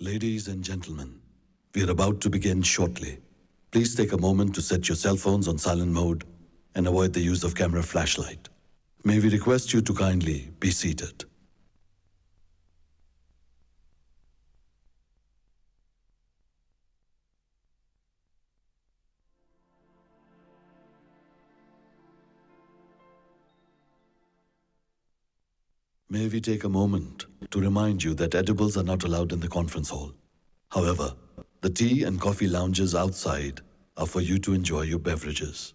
Ladies and gentlemen, we are about to begin shortly. Please take a moment to set your cell phones on silent mode and avoid the use of camera flashlight. May we request you to kindly be seated. May we take a moment to remind you that edibles are not allowed in the conference hall. However, the tea and coffee lounges outside are for you to enjoy your beverages.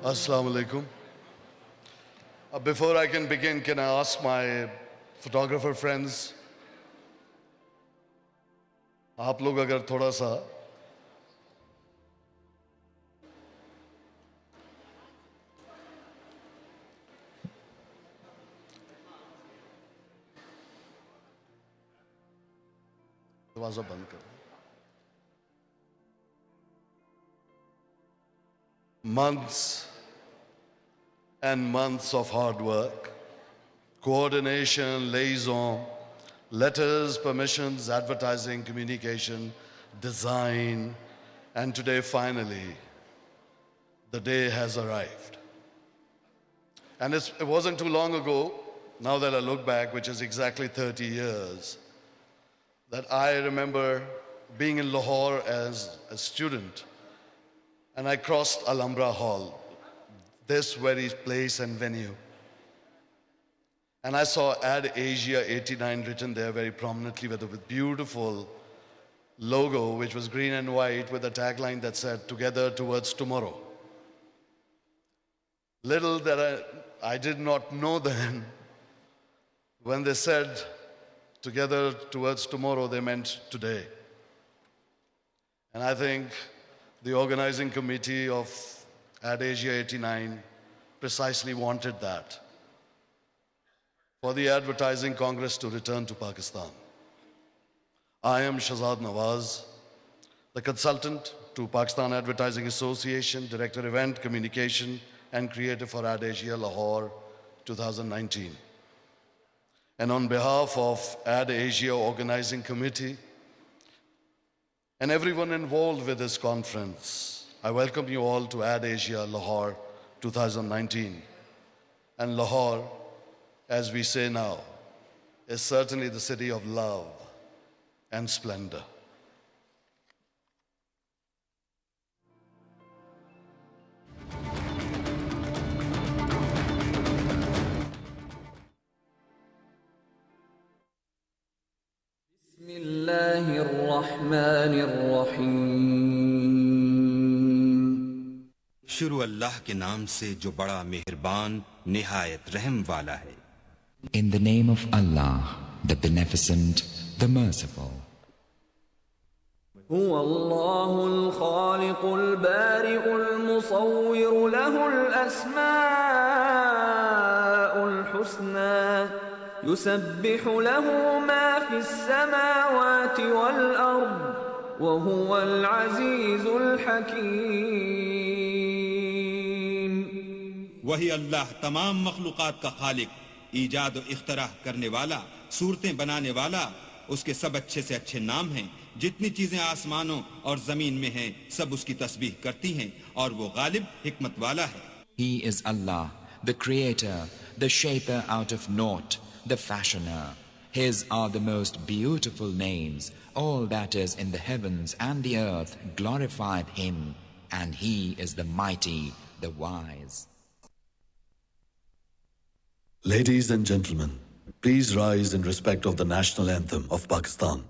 Assalamu alaikum. Before I can begin, can I ask my photographer friends, आप लोग अगर थोड़ा सा दरवाजा बंद करो. Months and months of hard work, coordination, liaison, letters, permissions, advertising, communication, design, and today finally, the day has arrived. And it wasn't too long ago, now that I look back, which is exactly 30 years, that I remember being in Lahore as a student, and I crossed Alhambra Hall, this very place and venue. And I saw AdAsia 89 written there very prominently with a beautiful logo, which was green and white with a tagline that said, "Together towards tomorrow." Little that I did not know then, when they said, "Together towards tomorrow," they meant today. And I think the organizing committee of AdAsia 89 precisely wanted that, for the Advertising Congress to return to Pakistan. I am Shahzad Nawaz, the consultant to Pakistan Advertising Association, Director Event, Communication and Creative for AdAsia Lahore 2019. And on behalf of AdAsia Organizing Committee and everyone involved with this conference, I welcome you all to AdAsia Lahore 2019. And Lahore, as we say now, is certainly the city of love and splendor. शुरू अल्लाह के नाम से जो बड़ा मेहरबान निहायत रहम वाला है. In the name of Allah, the Beneficent, the Merciful. هو الله الخالق البارئ المصور له الأسماء الحسنى يسبح له ما في السماوات والأرض وهو العزيز الحكيم. वही अल्लाह तमाम मखलूकात का खालिक, ईजाद और इख्तराह करने वाला, सूरतें बनाने वाला। उसके सब अच्छे से अच्छे नाम हैं। जितनी चीजें आसमानों और जमीन में हैं, सब उसकी तस्बीह करती हैं, और वो गालिब हिकमत वाला है। He is Allah, the Creator, the Shaper out of naught, the Fashioner. His are the most beautiful names. All that is in the heavens and the earth glorified Him, and He is the Mighty, the Wise. Ladies and gentlemen, please rise in respect of the national anthem of Pakistan.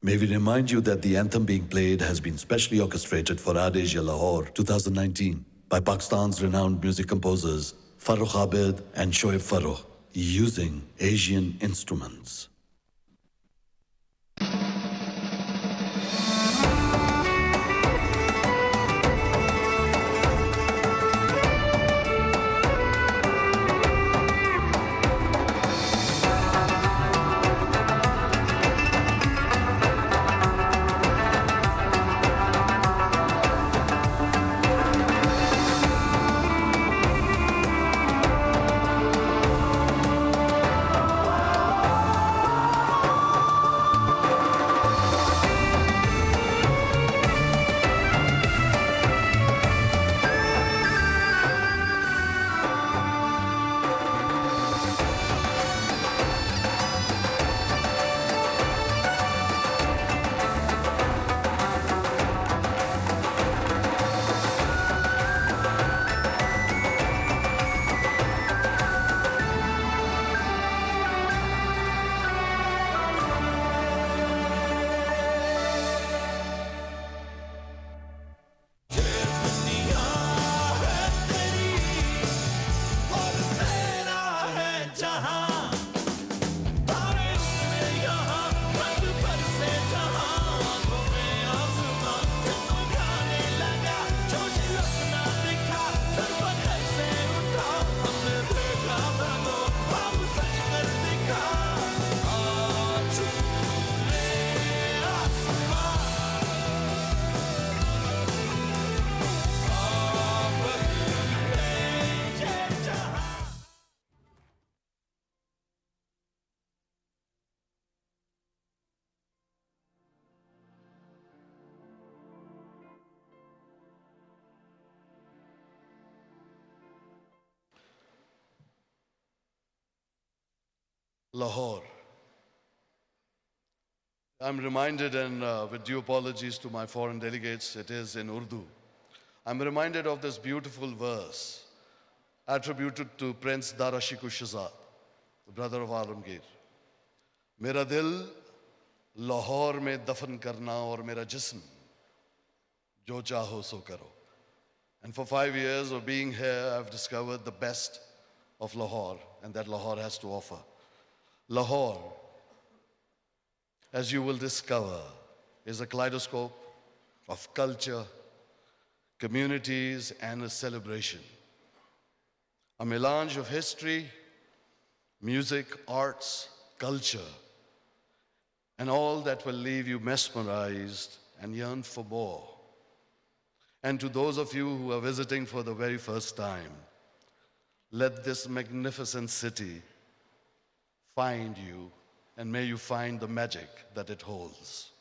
May we remind you that the anthem being played has been specially orchestrated for AdAsia Lahore 2019 by Pakistan's renowned music composers Farrukh Abid and Shoaib Farrukh using Asian instruments. Lahore. I'm reminded, and with due apologies to my foreign delegates, it is in Urdu. I'm reminded of this beautiful verse attributed to Prince Darashiku Shahzad, the brother of Alamgir. Mera dil Lahore mein dafan karna aur mera jism jo chaho so karo. And for 5 years of being here, I've discovered the best of Lahore and that Lahore has to offer. Lahore, as you will discover, is a kaleidoscope of culture, communities, and a celebration. A melange of history, music, arts, culture, and all that will leave you mesmerized and yearn for more. And to those of you who are visiting for the very first time, let this magnificent city find you, and may you find the magic that it holds.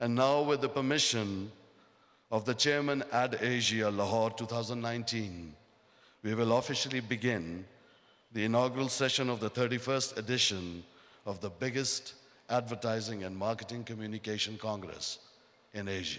And now, with the permission of the Chairman AdAsia Lahore 2019, we will officially begin the inaugural session of the 31st edition of the biggest advertising and marketing communication congress in Asia.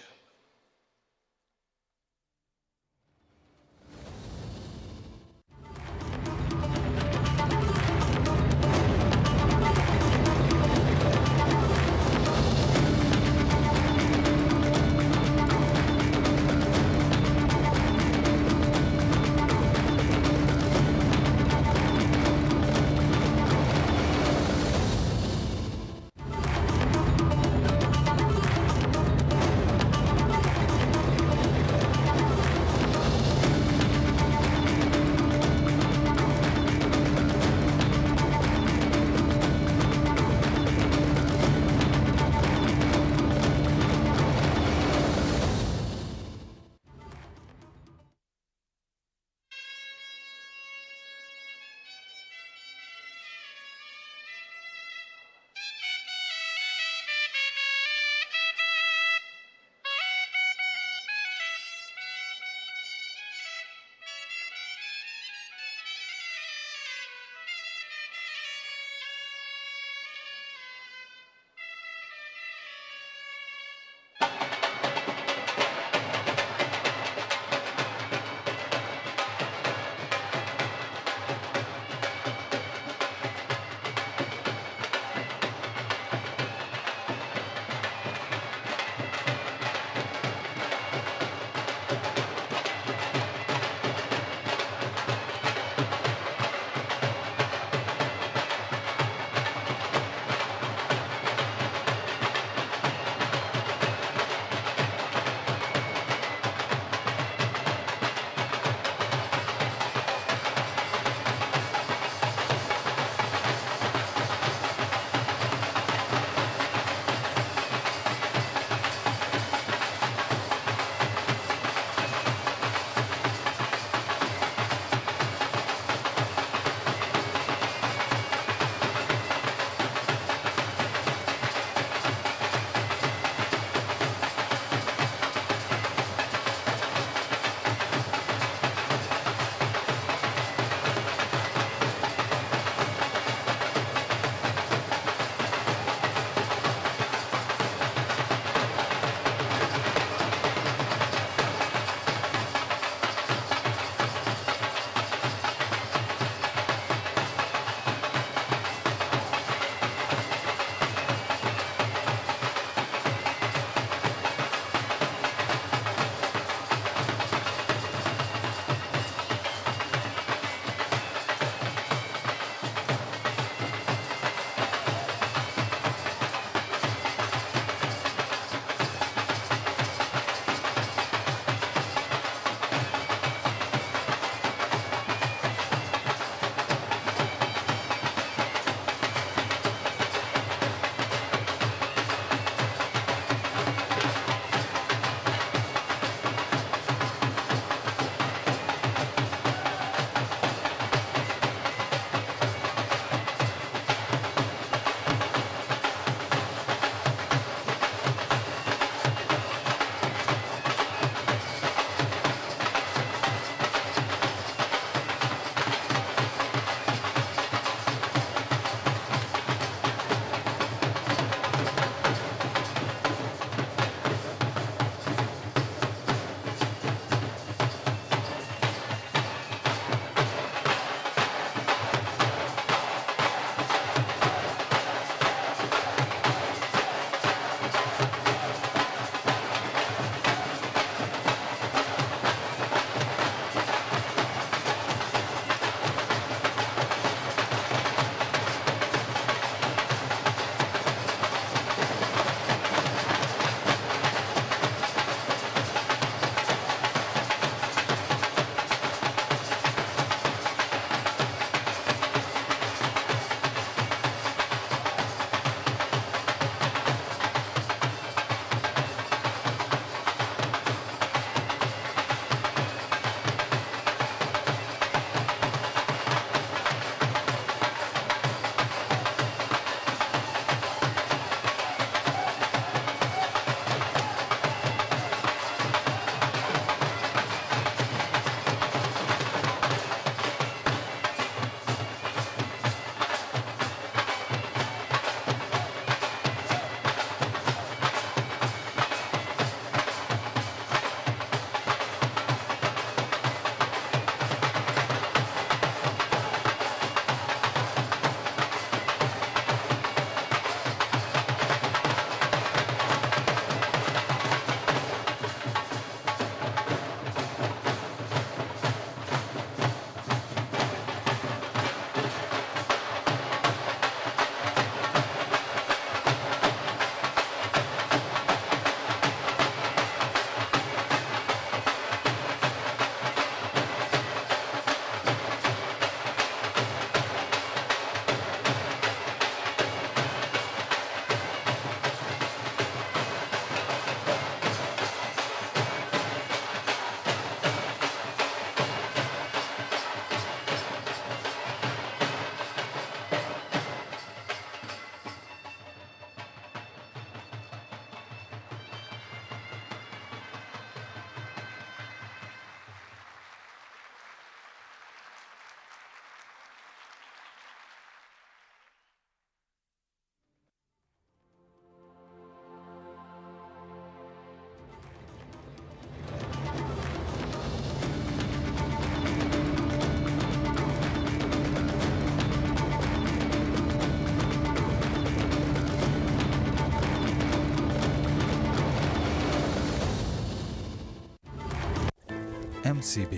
MCB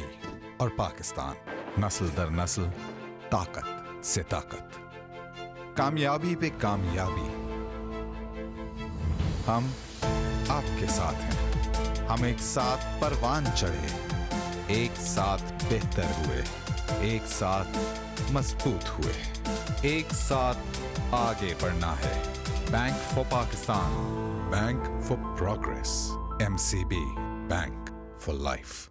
और पाकिस्तान, नस्ल दर नस्ल, ताकत से ताकत, कामयाबी पे कामयाबी। हम आपके साथ हैं। हम एक साथ परवान चढ़े, एक साथ बेहतर हुए, एक साथ मजबूत हुए, एक साथ आगे बढ़ना है। Bank for Pakistan, bank for progress, MCB, bank for life.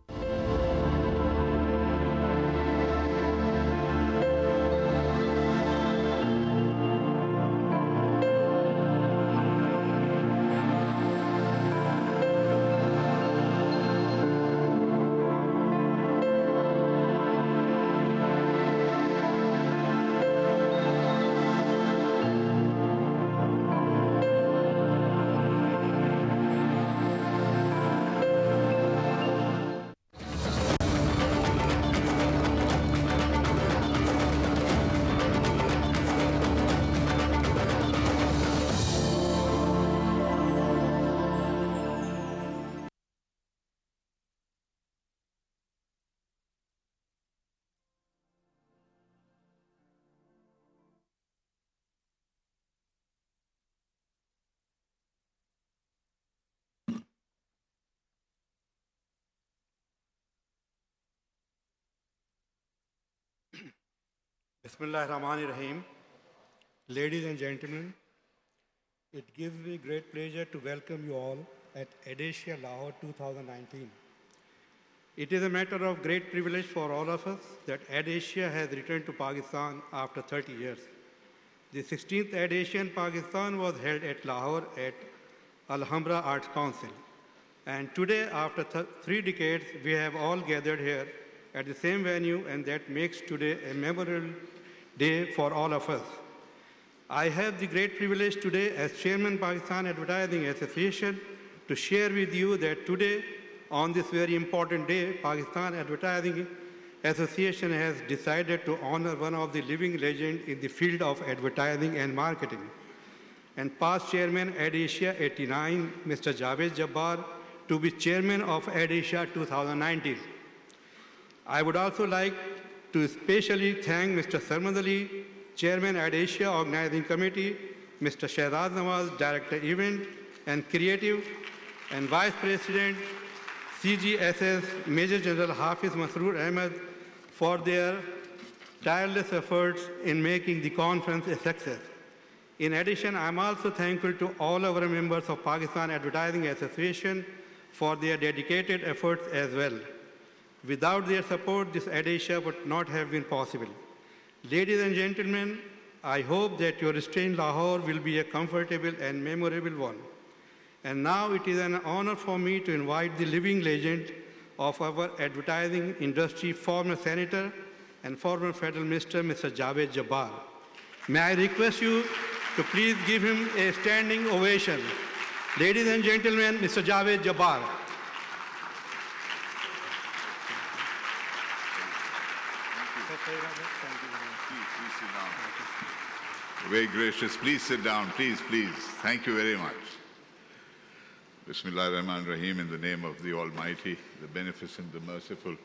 Bismillahirrahmanirrahim. Ladies and gentlemen, it gives me great pleasure to welcome you all at AdAsia Lahore 2019. It is a matter of great privilege for all of us that AdAsia has returned to Pakistan after 30 years. The 16th AdAsia in Pakistan was held at Lahore at Alhambra Arts Council. And today, after 3 decades, we have all gathered here at the same venue, and that makes today a memorable day for all of us. I have the great privilege today as Chairman Pakistan Advertising Association to share with you that today, on this very important day, Pakistan Advertising Association has decided to honor one of the living legends in the field of advertising and marketing, and past Chairman AdAsia 89, Mr. Javed Jabbar, to be Chairman of AdAsia 2019. I would also like to especially thank Mr. Sarmad Ali, Chairman AdAsia Organizing Committee, Mr. Shahzad Nawaz, Director Event and Creative, and Vice President CGSS, Major General Hafiz Masroor Ahmed, for their tireless efforts in making the conference a success. In addition, I'm also thankful to all our members of Pakistan Advertising Association for their dedicated efforts as well. Without their support, this AdAsia would not have been possible. Ladies and gentlemen, I hope that your stay in Lahore will be a comfortable and memorable one. And now it is an honor for me to invite the living legend of our advertising industry, former Senator and former Federal Minister, Mr. Javed Jabbar. May I request you to please give him a standing ovation. Ladies and gentlemen, Mr. Javed Jabbar. Please sit down. Very gracious. Please sit down. Please, please. Thank you very much. Bismillahirrahmanirrahim, in the name of the Almighty, the Beneficent, the Merciful.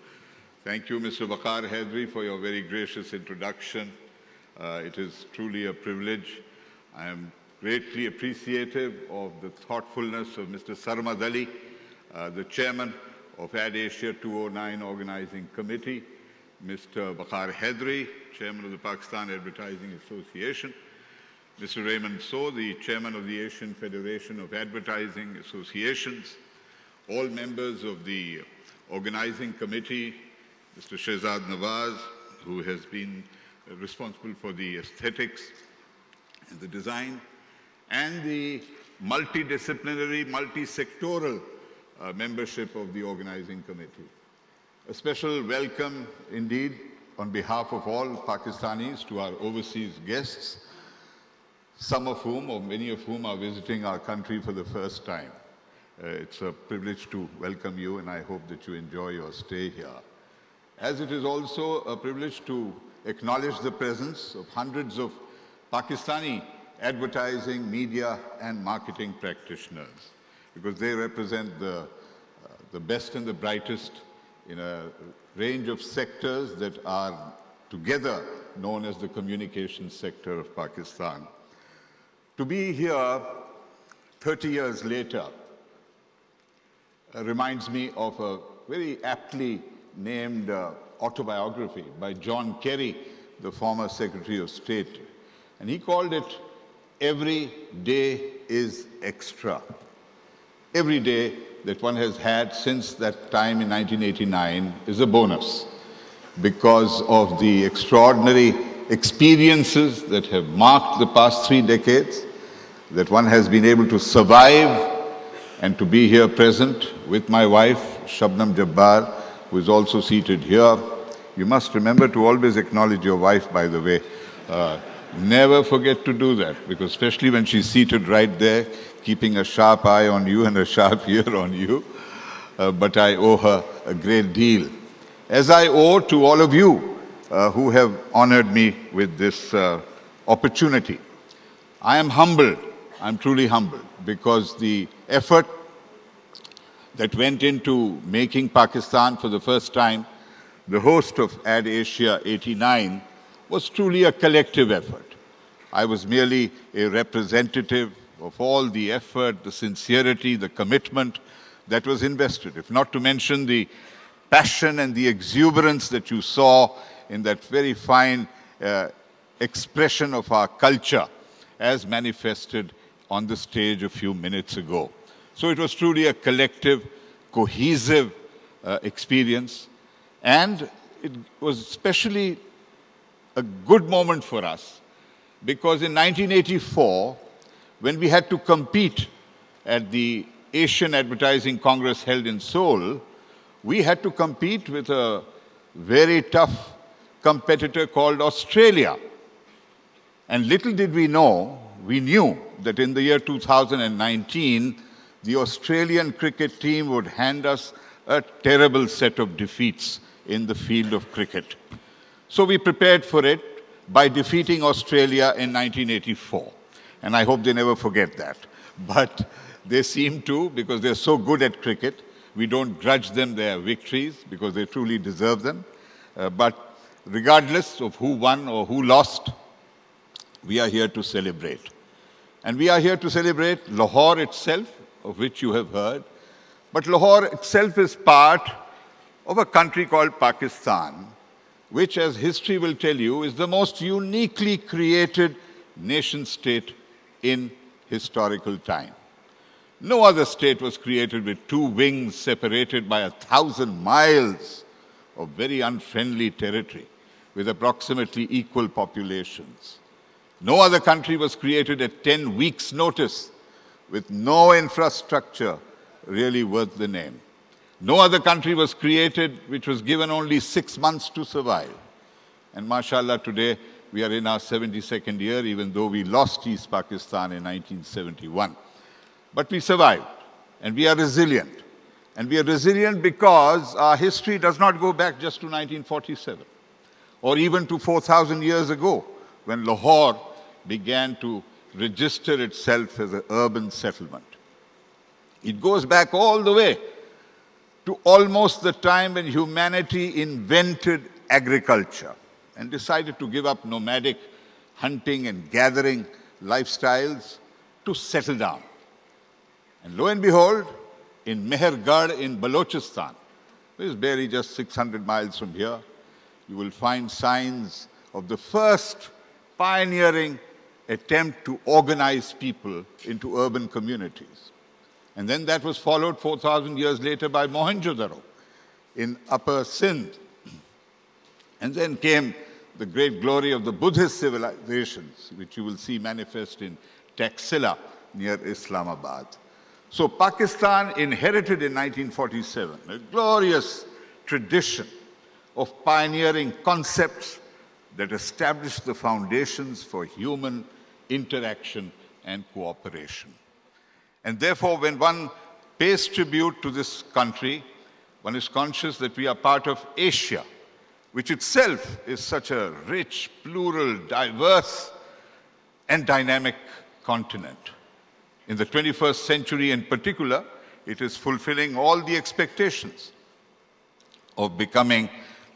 Thank you, Mr. Waqar Haidri, for your very gracious introduction. It is truly a privilege. I am greatly appreciative of the thoughtfulness of Mr. Sarmad Ali, the Chairman of AdAsia 209 Organizing Committee, Mr. Waqar Haidri, Chairman of the Pakistan Advertising Association, Mr. Raymond, the Chairman of the Asian Federation of Advertising Associations, all members of the Organizing Committee, Mr. Shahzad Nawaz, who has been responsible for the aesthetics and the design, and the multidisciplinary, multi-sectoral membership of the Organizing Committee. A special welcome indeed on behalf of all Pakistanis to our overseas guests, some of whom, or many of whom, are visiting our country for the first time. It's a privilege to welcome you, and I hope that you enjoy your stay here. As it is also a privilege to acknowledge the presence of hundreds of Pakistani advertising, media, and marketing practitioners, because they represent the best and the brightest in a range of sectors that are together known as the communications sector of Pakistan. To be here 30 years later reminds me of a very aptly named autobiography by John Kerry, the former Secretary of State. And he called it, "Every Day is Extra." Every day that one has had since that time in 1989 is a bonus because of the extraordinary experiences that have marked the past 3 decades, that one has been able to survive and to be here present with my wife, Shabnam Jabbar, who is also seated here. You must remember to always acknowledge your wife, by the way. Never forget to do that, because especially when she's seated right there, keeping a sharp eye on you and a sharp ear on you. But I owe her a great deal, as I owe to all of you who have honored me with this opportunity. I am humbled, I'm truly humbled, because the effort that went into making Pakistan for the first time the host of AdAsia 89 was truly a collective effort. I was merely a representative of all the effort, the sincerity, the commitment that was invested, if not to mention the passion and the exuberance that you saw in that very fine expression of our culture as manifested on the stage a few minutes ago. So it was truly a collective, cohesive experience, and it was especially a good moment for us because in 1984, when we had to compete at the Asian Advertising Congress held in Seoul, we had to compete with a very tough competitor called Australia. And little did we know, we knew that in the year 2019, the Australian cricket team would hand us a terrible set of defeats in the field of cricket. So we prepared for it by defeating Australia in 1984. And I hope they never forget that. But they seem to, because they're so good at cricket. We don't grudge them their victories because they truly deserve them. But regardless of who won or who lost, we are here to celebrate. And we are here to celebrate Lahore itself, of which you have heard. But Lahore itself is part of a country called Pakistan, which, as history will tell you, is the most uniquely created nation-state in historical time. No other state was created with 2 wings separated by 1,000 miles of very unfriendly territory with approximately equal populations. No other country was created at 10 weeks' notice with no infrastructure really worth the name. No other country was created which was given only 6 months to survive. And mashallah, today we are in our 72nd year, even though we lost East Pakistan in 1971. But we survived, and we are resilient. And we are resilient because our history does not go back just to 1947, or even to 4,000 years ago, when Lahore began to register itself as an urban settlement. It goes back all the way to almost the time when humanity invented agriculture and decided to give up nomadic hunting and gathering lifestyles to settle down. And lo and behold, in Mehergarh in Balochistan, which is barely just 600 miles from here, you will find signs of the first pioneering attempt to organize people into urban communities. And then that was followed 4,000 years later by Mohenjo-daro in Upper Sindh. And then came the great glory of the Buddhist civilizations, which you will see manifest in Taxila near Islamabad. So Pakistan inherited in 1947 a glorious tradition of pioneering concepts that established the foundations for human interaction and cooperation. And therefore, when one pays tribute to this country, one is conscious that we are part of Asia, which itself is such a rich, plural, diverse, and dynamic continent. In the 21st century in particular, it is fulfilling all the expectations of becoming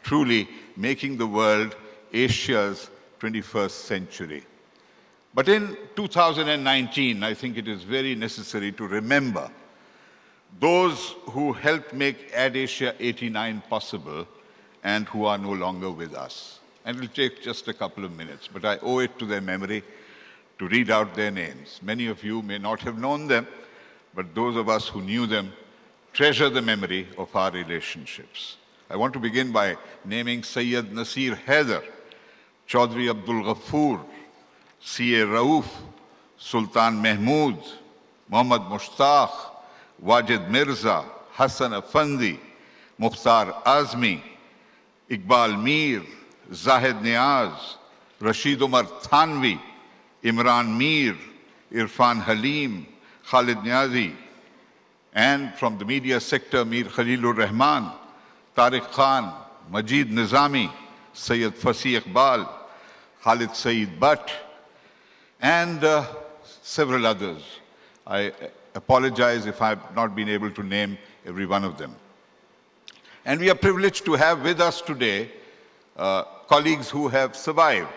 truly making the world Asia's 21st century. But in 2019, I think it is very necessary to remember those who helped make AdAsia 89 possible and who are no longer with us. And it will take just a couple of minutes, but I owe it to their memory to read out their names. Many of you may not have known them, but those of us who knew them treasure the memory of our relationships. I want to begin by naming Sayyid Nasir Haider, Chaudhry Abdul Ghaffur, C.A. Rauf, Sultan Mahmud, Muhammad Mushtaq, Wajid Mirza, Hassan Afandi, Mukhtar Azmi, Iqbal Mir, Zahid Niaz, Rashid Umar Thanvi, Imran Mir, Irfan Halim, Khalid Niazi, and from the media sector, Mir Khalilur Rahman, Tariq Khan, Majid Nizami, Sayyid Fasih Iqbal, Khalid Saeed Butt, and several others. I apologize if I have not been able to name every one of them. And we are privileged to have with us today colleagues who have survived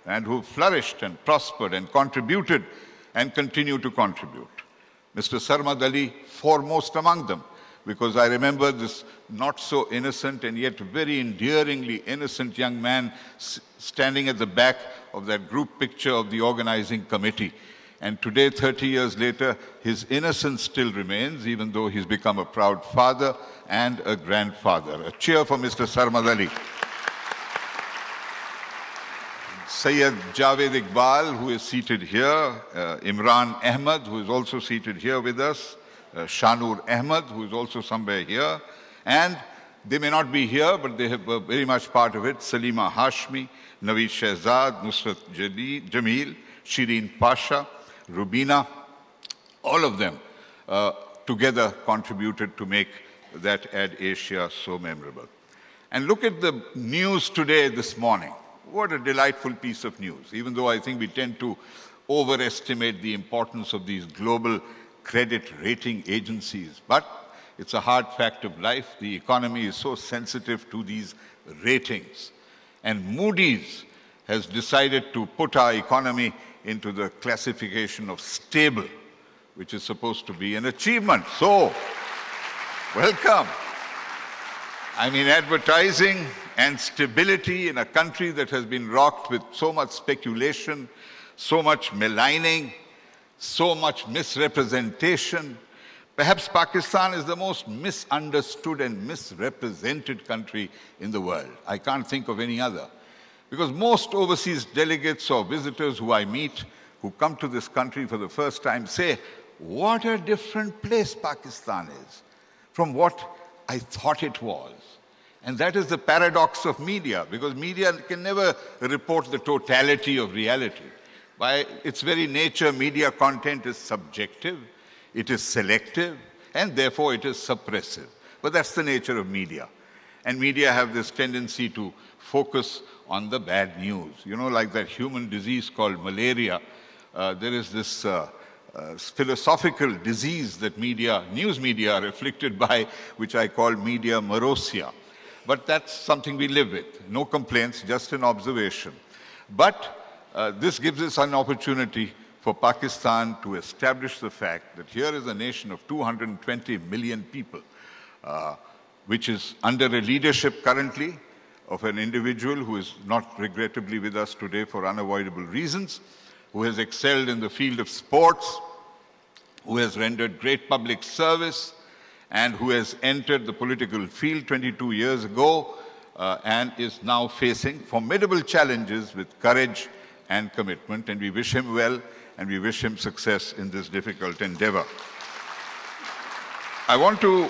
and who flourished and prospered and contributed and continue to contribute. Mr. Sarmad Ali, foremost among them, because I remember this not so innocent and yet very endearingly innocent young man standing at the back of that group picture of the organizing committee. And today, 30 years later, his innocence still remains, even though he's become a proud father and a grandfather. A cheer for Mr. Sarmad Ali. Sayyid Javed Iqbal, who is seated here, Imran Ahmed, who is also seated here with us, Shanur Ahmed, who is also somewhere here, and they may not be here, but they have very much part of it, Salima Hashmi, Naveed Shahzad, Nusrat Jamil, Shireen Pasha, Rubina, all of them together contributed to make that AdAsia so memorable. And look at the news today, this morning. What a delightful piece of news, even though I think we tend to overestimate the importance of these global credit rating agencies. But it's a hard fact of life. The economy is so sensitive to these ratings. And Moody's has decided to put our economy into the classification of stable, which is supposed to be an achievement. So, welcome. I mean, advertising and stability in a country that has been rocked with so much speculation, so much maligning, so much misrepresentation. Perhaps Pakistan is the most misunderstood and misrepresented country in the world. I can't think of any other. Because most overseas delegates or visitors who I meet, who come to this country for the first time, say, what a different place Pakistan is from what I thought it was. And that is the paradox of media, because media can never report the totality of reality. By its very nature, media content is subjective, it is selective, and therefore it is suppressive. But that's the nature of media. And media have this tendency to focus on the bad news. You know, like that human disease called malaria, there is this philosophical disease that news media are afflicted by, which I call media morosia. But that's something we live with. No complaints, just an observation. But this gives us an opportunity for Pakistan to establish the fact that here is a nation of 220 million people, which is under a leadership currently of an individual who is not regrettably with us today for unavoidable reasons, who has excelled in the field of sports, who has rendered great public service, and who has entered the political field 22 years ago and is now facing formidable challenges with courage and commitment. And we wish him well, and we wish him success in this difficult endeavor. I want to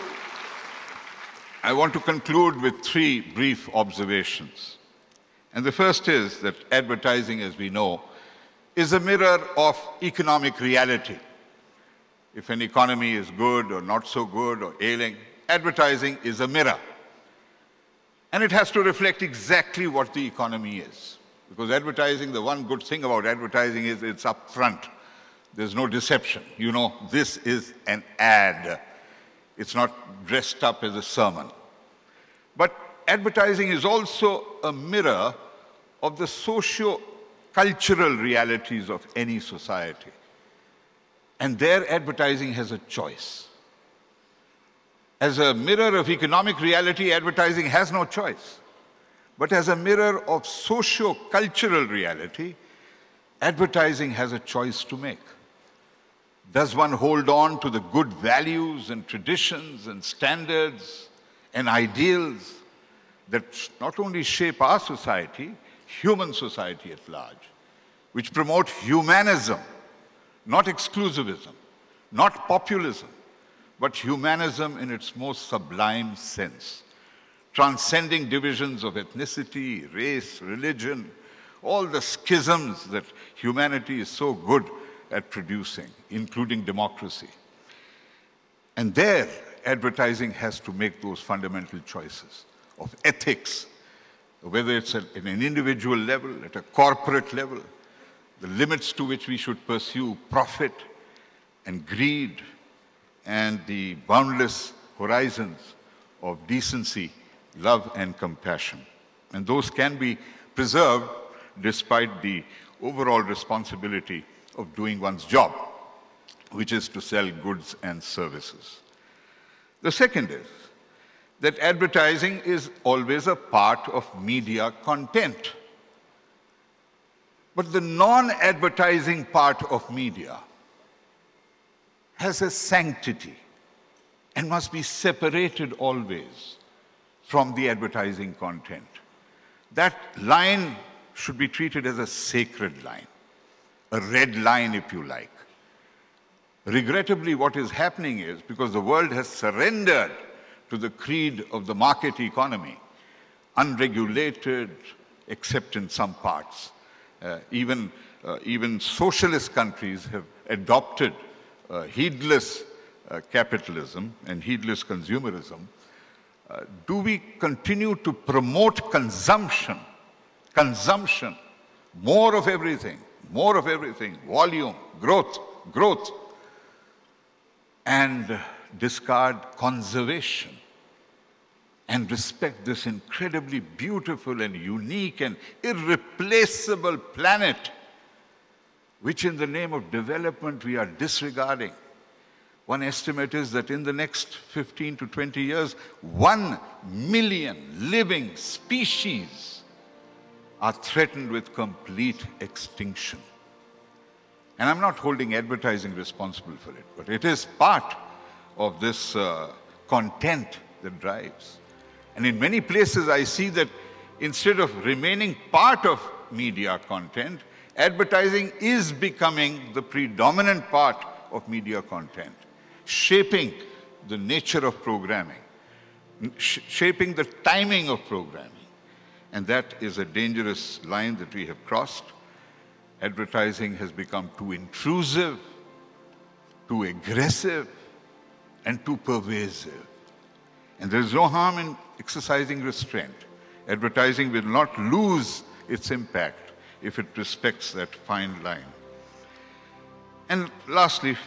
conclude with three brief observations. And the first is that advertising, as we know, is a mirror of economic reality. If an economy is good or not so good or ailing, advertising is a mirror. And it has to reflect exactly what the economy is. Because advertising, the one good thing about advertising is it's upfront. There's no deception. You know, this is an ad. It's not dressed up as a sermon. But advertising is also a mirror of the socio-cultural realities of any society. And there, advertising has a choice. As a mirror of economic reality, advertising has no choice. But as a mirror of socio-cultural reality, advertising has a choice to make. Does one hold on to the good values and traditions and standards and ideals that not only shape our society, human society at large, which promote humanism, not exclusivism, not populism, but humanism in its most sublime sense, transcending divisions of ethnicity, race, religion, all the schisms that humanity is so good at producing, including democracy. And there, advertising has to make those fundamental choices of ethics, whether it's at an individual level, at a corporate level, the limits to which we should pursue profit and greed, and the boundless horizons of decency, love, and compassion. And those can be preserved despite the overall responsibility of doing one's job, which is to sell goods and services. The second is that advertising is always a part of media content. But the non-advertising part of media has a sanctity and must be separated always from the advertising content. That line should be treated as a sacred line, a red line if you like. Regrettably, what is happening is, because the world has surrendered to the creed of the market economy, unregulated except in some parts, even socialist countries have adopted heedless capitalism and heedless consumerism. Do we continue to promote consumption, more of everything, volume, growth, and discard conservation and respect this incredibly beautiful and unique and irreplaceable planet, which in the name of development we are disregarding? One estimate is that in the next 15 to 20 years, 1 million living species are threatened with complete extinction. And I'm not holding advertising responsible for it, but it is part of this content that drives. And in many places I see that instead of remaining part of media content, advertising is becoming the predominant part of media content, shaping the nature of programming, shaping the timing of programming. And that is a dangerous line that we have crossed. Advertising has become too intrusive, too aggressive, and too pervasive. And there is no harm in exercising restraint. Advertising will not lose its impact if it respects that fine line. And lastly,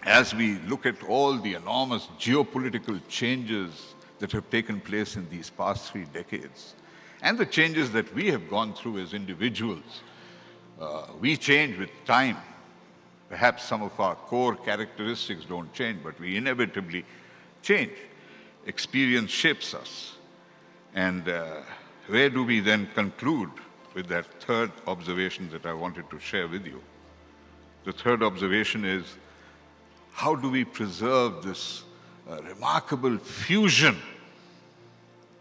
as we look at all the enormous geopolitical changes that have taken place in these past 3 decades, and the changes that we have gone through as individuals, we change with time. Perhaps some of our core characteristics don't change, but we inevitably change. Experience shapes us. And where do we then conclude with that third observation that I wanted to share with you? The third observation is, how do we preserve this remarkable fusion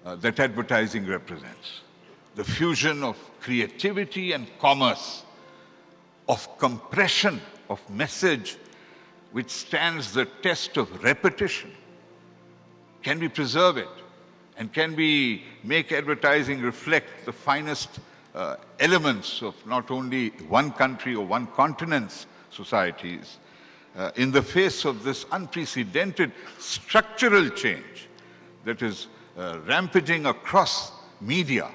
that advertising represents? The fusion of creativity and commerce, of compression of message which stands the test of repetition. Can we preserve it? And can we make advertising reflect the finest elements of not only one country or one continent's societies in the face of this unprecedented structural change that is rampaging across media,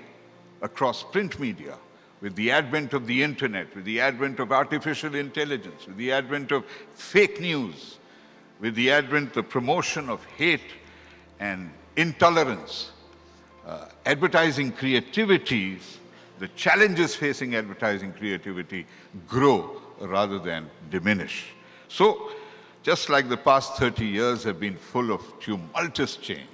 across print media, with the advent of the internet, with the advent of artificial intelligence, with the advent of fake news, with the advent, the promotion of hate and intolerance. advertising creativities, the challenges facing advertising creativity grow rather than diminish. So, just like the past 30 years have been full of tumultuous change,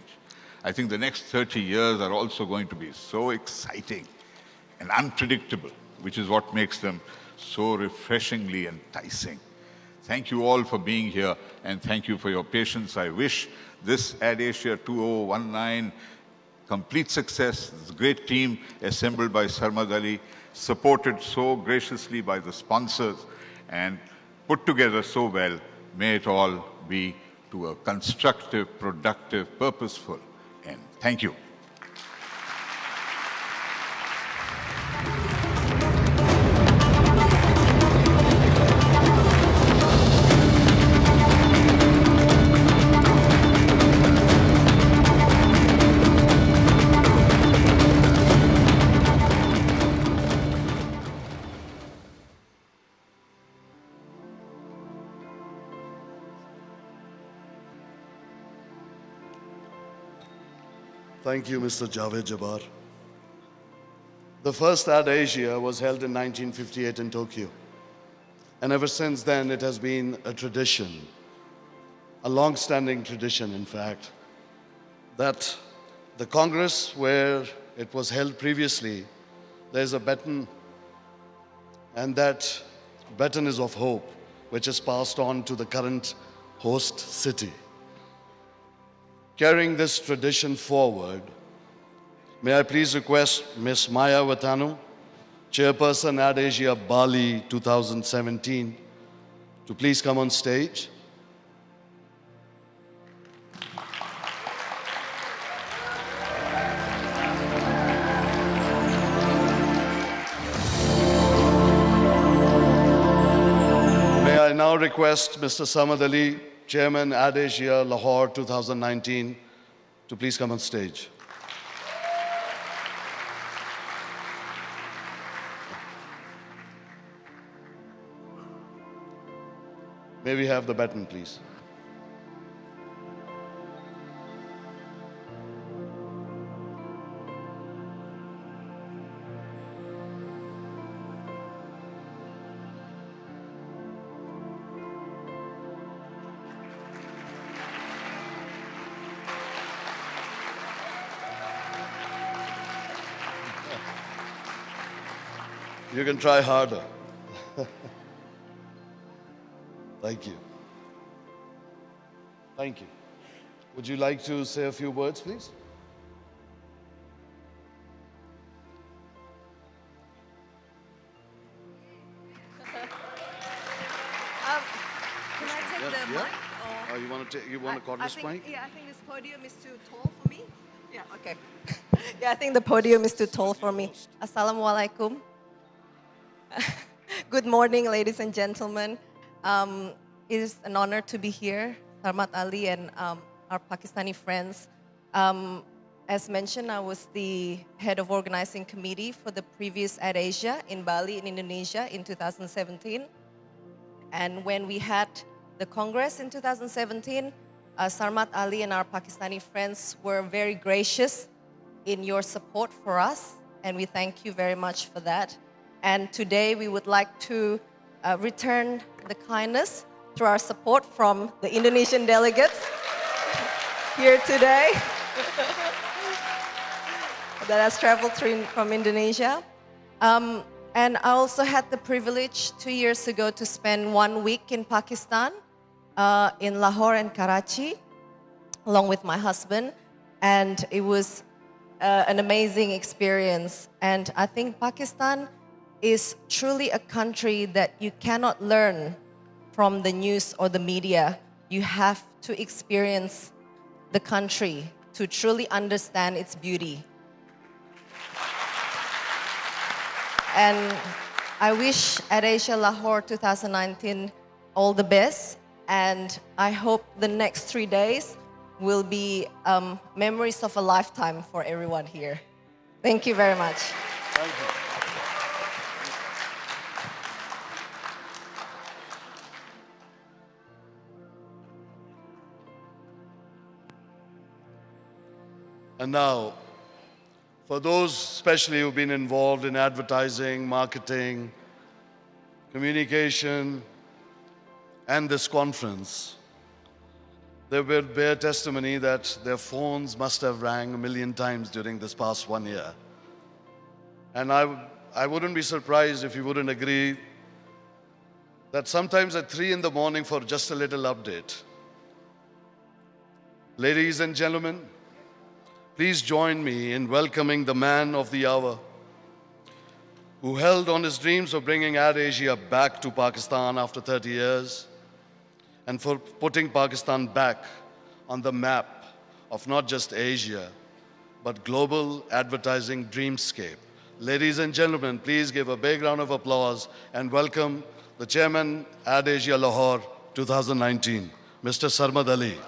I think the next 30 years are also going to be so exciting and unpredictable, which is what makes them so refreshingly enticing. Thank you all for being here, and thank you for your patience. I wish this AdAsia 2019 complete success. This great team assembled by Sarmad Ali, supported so graciously by the sponsors, and put together so well. May it all be to a constructive, productive, purposeful end. Thank you. Thank you, Mr. Javed Jabbar. The first AdAsia was held in 1958 in Tokyo. And ever since then, it has been a tradition, a long-standing tradition, in fact, that the Congress where it was held previously, there's a baton, and that baton is of hope, which is passed on to the current host city. Carrying this tradition forward, may I please request Ms. Maya Watanu, Chairperson AdAsia Bali 2017, to please come on stage. May I now request Mr. Sarmad Ali, Chairman AdAsia Lahore 2019, to please come on stage. May we have the baton, please? You can try harder. Thank you. Thank you. Would you like to say a few words, please? Can I take the mic? Oh, you want a cordless mic? Yeah, I think this podium is too tall for me. Yeah, okay. Yeah, I think the podium is too tall for me. Assalamu alaikum. Good morning, ladies and gentlemen. It is an honor to be here, Sarmad Ali and our Pakistani friends. As mentioned, I was the head of organizing committee for the previous AdAsia in Bali, in Indonesia, in 2017. And when we had the Congress in 2017, Sarmad Ali and our Pakistani friends were very gracious in your support for us, and we thank you very much for that. And today we would like to return the kindness through our support from the Indonesian delegates here today that has traveled from Indonesia. And I also had the privilege 2 years ago to spend 1 week in Pakistan, in Lahore and Karachi, along with my husband. And it was an amazing experience. And I think Pakistan is truly a country that you cannot learn from the news or the media. You have to experience the country to truly understand its beauty. And I wish AdAsia Lahore 2019 all the best, and I hope the next 3 days will be memories of a lifetime for everyone here. Thank you very much. Thank you. And now, for those especially who've been involved in advertising, marketing, communication, and this conference, they will bear testimony that their phones must have rang a million times during this past 1 year. And I wouldn't be surprised if you wouldn't agree that sometimes at 3 in the morning for just a little update. Ladies and gentlemen, please join me in welcoming the man of the hour who held on his dreams of bringing AdAsia back to Pakistan after 30 years and for putting Pakistan back on the map of not just Asia, but global advertising dreamscape. Ladies and gentlemen, please give a big round of applause and welcome the Chairman AdAsia Lahore 2019, Mr. Sarmad Ali.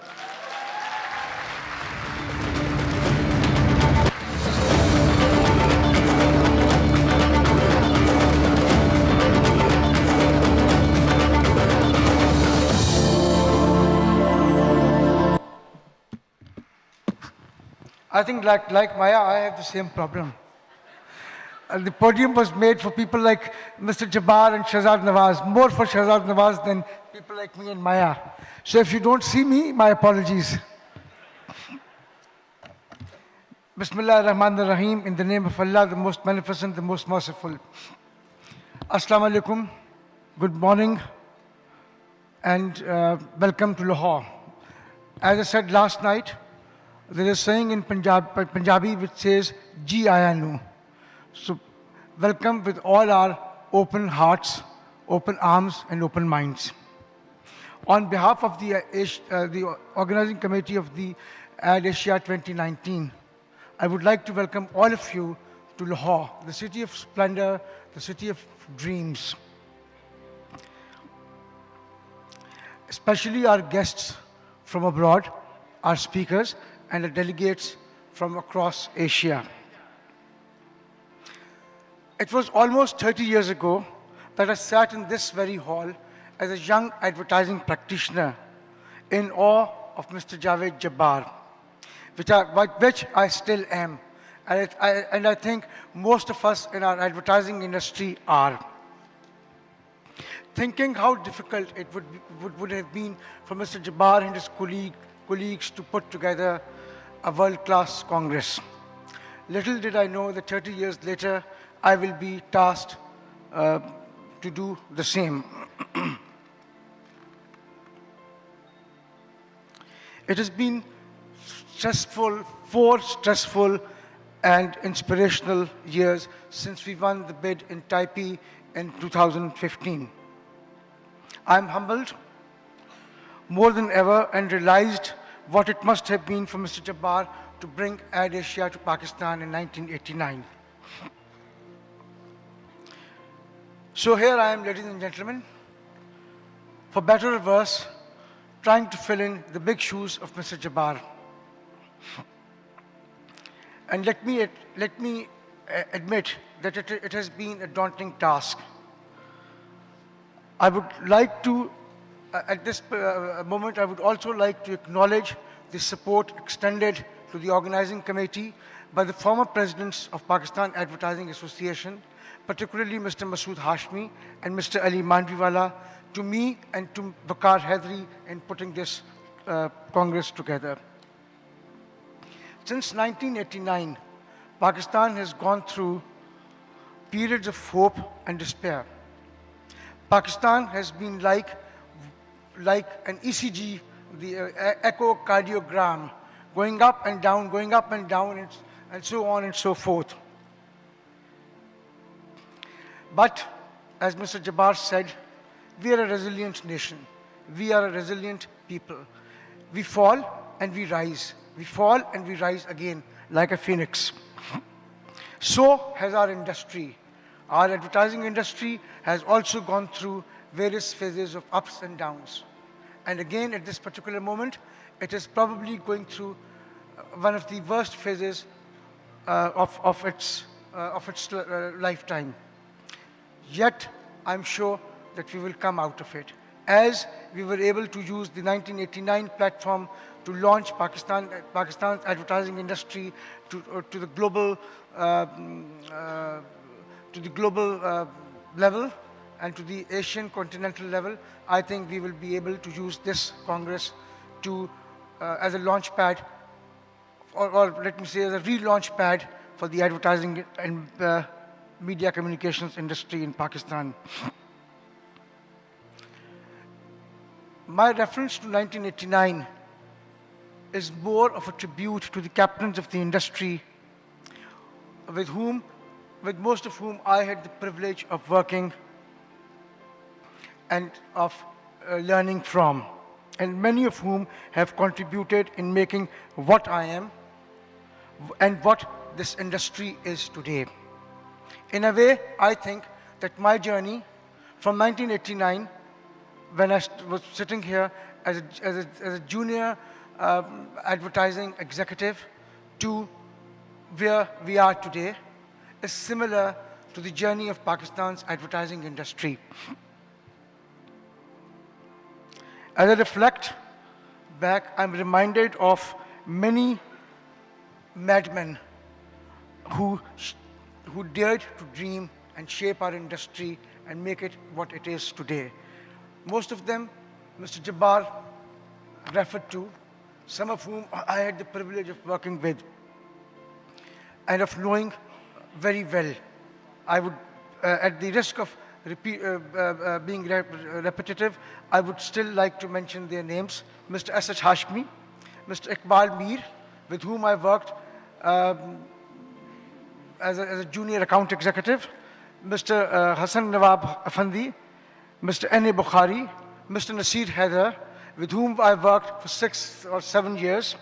I think like Maya, I have the same problem. The podium was made for people like Mr. Jabbar and Shahzad Nawaz, more for Shahzad Nawaz than people like me and Maya. So if you don't see me, my apologies. Bismillah ar-Rahman ar-Rahim, in the name of Allah, the most beneficent, the most merciful. Assalamu alaikum, good morning, and welcome to Lahore. As I said last night, there is a saying in Punjabi which says, Ji Aaya Nu. So, welcome with all our open hearts, open arms, and open minds. On behalf of the organizing committee of the AdAsia 2019, I would like to welcome all of you to Lahore, the city of splendor, the city of dreams. Especially our guests from abroad, our speakers, and the delegates from across Asia. It was almost 30 years ago that I sat in this very hall as a young advertising practitioner in awe of Mr. Javed Jabbar, which I still am. And I think most of us in our advertising industry are. Thinking how difficult it would have been for Mr. Jabbar and his colleagues to put together a world-class Congress. Little did I know that 30 years later, I will be tasked to do the same. It has been four stressful and inspirational years since we won the bid in Taipei in 2015. I'm humbled more than ever and realized what it must have been for Mr. Jabbar to bring AdAsia to Pakistan in 1989. So here I am, ladies and gentlemen, for better or worse, trying to fill in the big shoes of Mr. Jabbar. And let me admit that it has been a daunting task. I would like to, at this moment, I would also like to acknowledge the support extended to the organizing committee by the former presidents of Pakistan Advertising Association, particularly Mr. Masood Hashmi and Mr. Ali Mandviwala, to me and to Waqar Haidri in putting this Congress together. Since 1989, Pakistan has gone through periods of hope and despair. Pakistan has been like an ECG, the echocardiogram, going up and down, and so on and so forth. But, as Mr. Jabbar said, we are a resilient nation. We are a resilient people. We fall and we rise. We fall and we rise again, like a phoenix. So has our industry. Our advertising industry has also gone through various phases of ups and downs. And again, at this particular moment, it is probably going through one of the worst phases of its lifetime. Yet, I'm sure that we will come out of it, as we were able to use the 1989 platform to launch Pakistan's advertising industry to the global level and to the Asian continental level. I think we will be able to use this Congress to as a launch pad, or let me say as a relaunch pad for the advertising and media communications industry in Pakistan. My reference to 1989 is more of a tribute to the captains of the industry with most of whom I had the privilege of working and of learning from, and many of whom have contributed in making what I am and what this industry is today. In a way, I think that my journey from 1989, when I was sitting here as a junior advertising executive, to where we are today, is similar to the journey of Pakistan's advertising industry. As I reflect back, I'm reminded of many madmen who dared to dream and shape our industry and make it what it is today. Most of them, Mr. Jabbar referred to, some of whom I had the privilege of working with and of knowing very well. I would, at the risk of being repetitive, I would still like to mention their names. Mr. S.H. Hashmi, Mr. Iqbal Mir, with whom I worked as a junior account executive, Mr. Hassan Nawab Afandi, Mr. N.A. Bukhari, Mr. Nasir Haidar, with whom I worked for 6 or 7 years,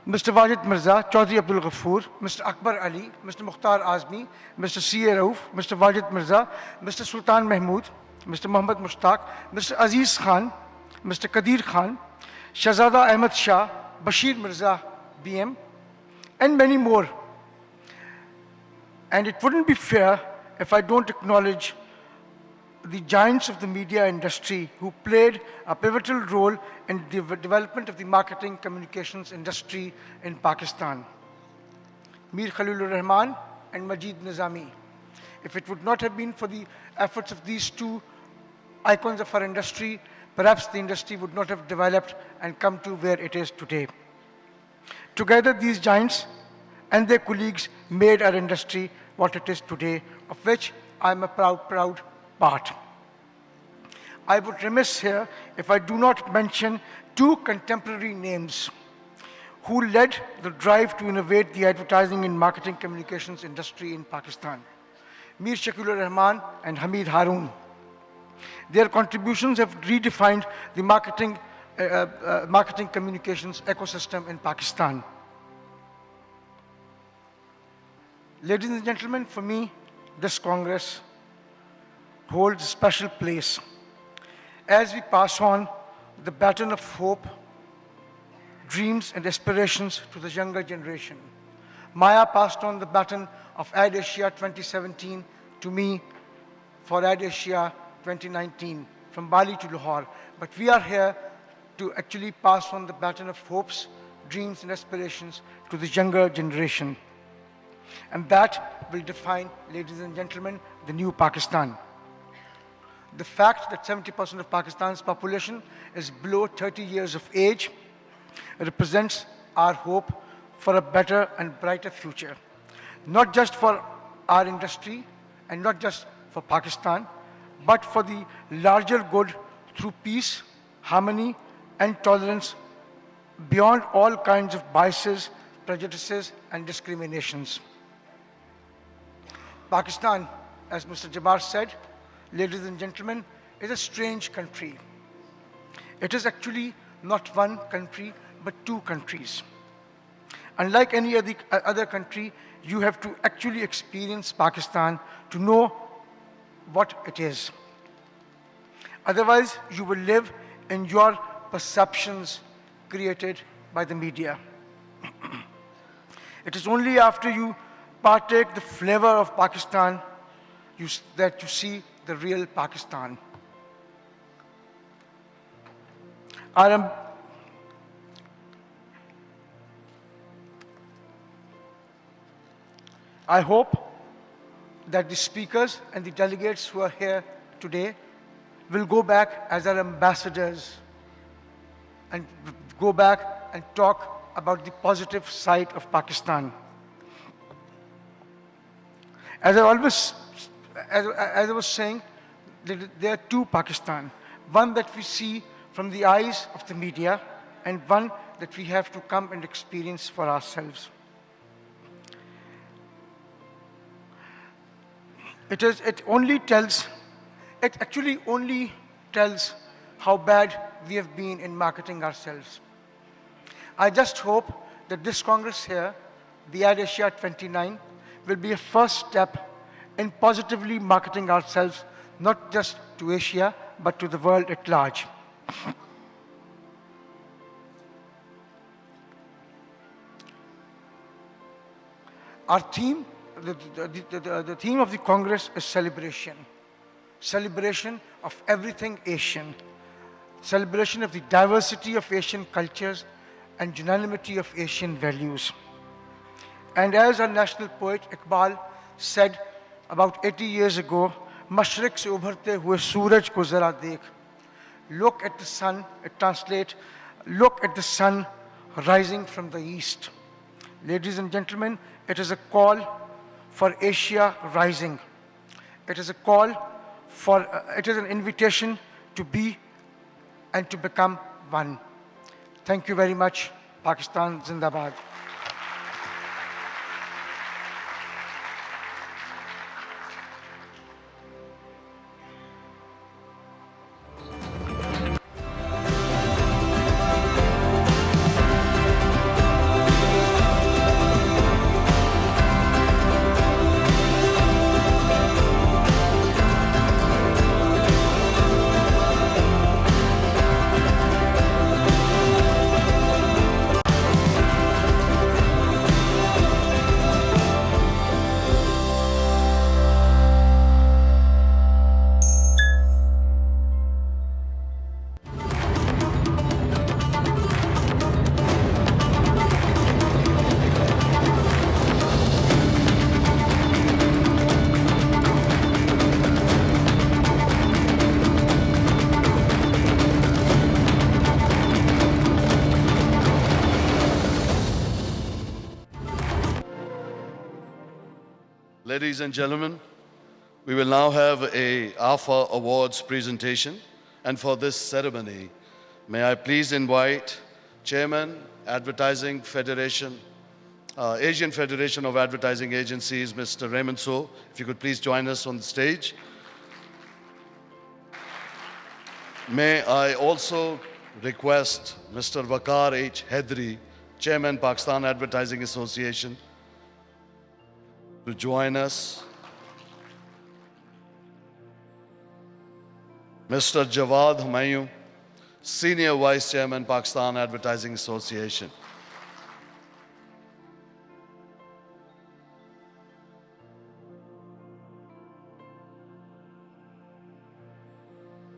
Mr. Wajid Mirza, Chaudhry Abdul Ghafoor, Mr. Akbar Ali, Mr. Mukhtar Azmi, Mr. C.A. Rauf, Mr. Wajid Mirza, Mr. Sultan Mahmood, Mr. Muhammad Mushtaq, Mr. Aziz Khan, Mr. Qadir Khan, Shahzada Ahmad Shah, Bashir Mirza, BM, and many more. And it wouldn't be fair if I don't acknowledge the giants of the media industry who played a pivotal role in the development of the marketing communications industry in Pakistan. Mir Khalilur Rahman and Majid Nizami. If it would not have been for the efforts of these two icons of our industry, perhaps the industry would not have developed and come to where it is today. Together, these giants and their colleagues made our industry what it is today, of which I'm a proud part. I would remiss here if I do not mention two contemporary names who led the drive to innovate the advertising and marketing communications industry in Pakistan, Mir Shakiur Rahman and Hamid Haroon. Their contributions have redefined the marketing communications ecosystem in Pakistan. Ladies and gentlemen, for me, this Congress holds a special place as we pass on the baton of hope, dreams and aspirations to the younger generation. Maya passed on the baton of AdAsia 2017 to me for AdAsia 2019 from Bali to Lahore. But we are here to actually pass on the baton of hopes, dreams and aspirations to the younger generation. And that will define, ladies and gentlemen, the new Pakistan. The fact that 70% of Pakistan's population is below 30 years of age represents our hope for a better and brighter future, not just for our industry and not just for Pakistan, but for the larger good through peace, harmony, and tolerance beyond all kinds of biases, prejudices, and discriminations. Pakistan, as Mr. Jabbar said, ladies and gentlemen, is a strange country. It is actually not one country, but two countries. Unlike any other country, you have to actually experience Pakistan to know what it is. Otherwise, you will live in your perceptions created by the media. It is only after you partake the flavor of Pakistan that you see the real Pakistan. I hope that the speakers and the delegates who are here today will go back as our ambassadors and go back and talk about the positive side of Pakistan. As I was saying, there are two Pakistan. One that we see from the eyes of the media, and one that we have to come and experience for ourselves. It actually only tells how bad we have been in marketing ourselves. I just hope that this Congress here, the AdAsia 29, will be a first step in positively marketing ourselves, not just to Asia, but to the world at large. Our theme, the theme of the Congress is celebration. Celebration of everything Asian. Celebration of the diversity of Asian cultures and unanimity of Asian values. And as our national poet Iqbal said about 80 years ago, Mashriq se ubharte hue suraj ko zara dekh. Look at the sun, it translates, look at the sun rising from the east. Ladies and gentlemen, it is a call for Asia rising. It is a call for, it is an invitation to be and to become one. Thank you very much. Pakistan Zindabad. Ladies and gentlemen, we will now have a AFAA Awards presentation. And for this ceremony, may I please invite Chairman, Advertising Federation, Asian Federation of Advertising Agencies, Mr. Raymond. If you could please join us on the stage. May I also request Mr. Waqar H. Haidri, Chairman, Pakistan Advertising Association, to join us. Mr. Jawad Humayun, Senior Vice Chairman, Pakistan Advertising Association.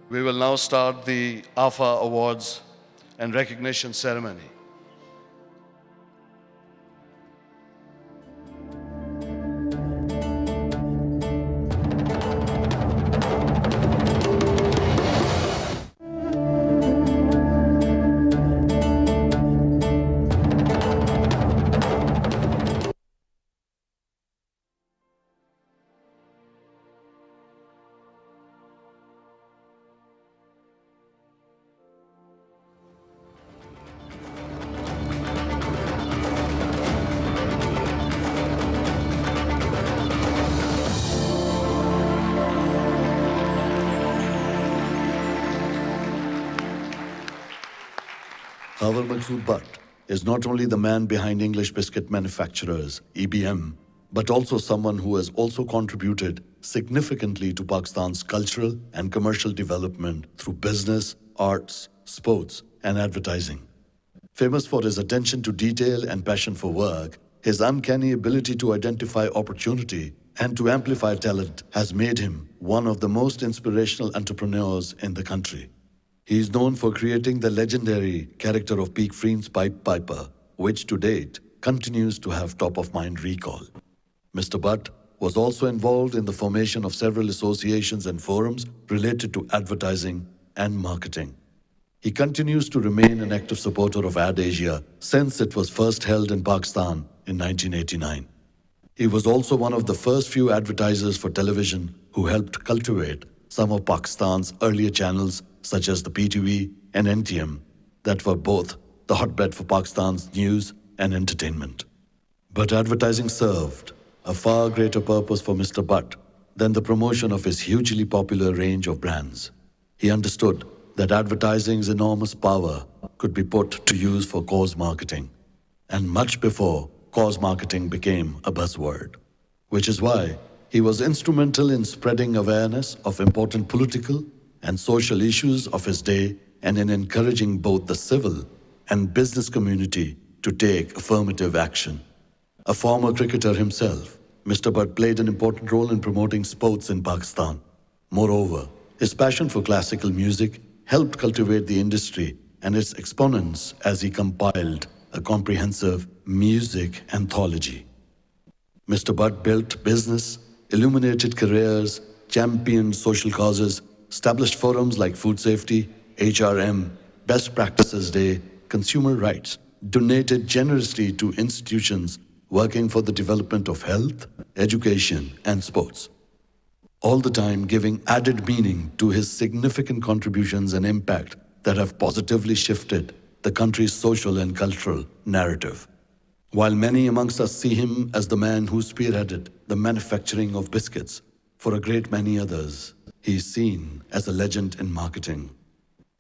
We will now start the AFAA Awards and Recognition Ceremony. Masood Butt is not only the man behind English biscuit manufacturers, EBM, but also someone who has also contributed significantly to Pakistan's cultural and commercial development through business, arts, sports, and advertising. Famous for his attention to detail and passion for work, his uncanny ability to identify opportunity and to amplify talent has made him one of the most inspirational entrepreneurs in the country. He is known for creating the legendary character of Peak Friend's Pied Piper, which to date continues to have top-of-mind recall. Mr. Butt was also involved in the formation of several associations and forums related to advertising and marketing. He continues to remain an active supporter of AdAsia since it was first held in Pakistan in 1989. He was also one of the first few advertisers for television who helped cultivate some of Pakistan's earlier channels such as the PTV and NTM that were both the hotbed for Pakistan's news and entertainment. But advertising served a far greater purpose for Mr. Butt than the promotion of his hugely popular range of brands. He understood that advertising's enormous power could be put to use for cause marketing, and much before cause marketing became a buzzword, which is why he was instrumental in spreading awareness of important political and social issues of his day and in encouraging both the civil and business community to take affirmative action. A former cricketer himself, Mr. Butt played an important role in promoting sports in Pakistan. Moreover, his passion for classical music helped cultivate the industry and its exponents as he compiled a comprehensive music anthology. Mr. Butt built business, illuminated careers, championed social causes, established forums like Food Safety, HRM, Best Practices Day, Consumer Rights, donated generously to institutions working for the development of health, education, and sports. All the time giving added meaning to his significant contributions and impact that have positively shifted the country's social and cultural narrative. While many amongst us see him as the man who spearheaded the manufacturing of biscuits, for a great many others, he is seen as a legend in marketing.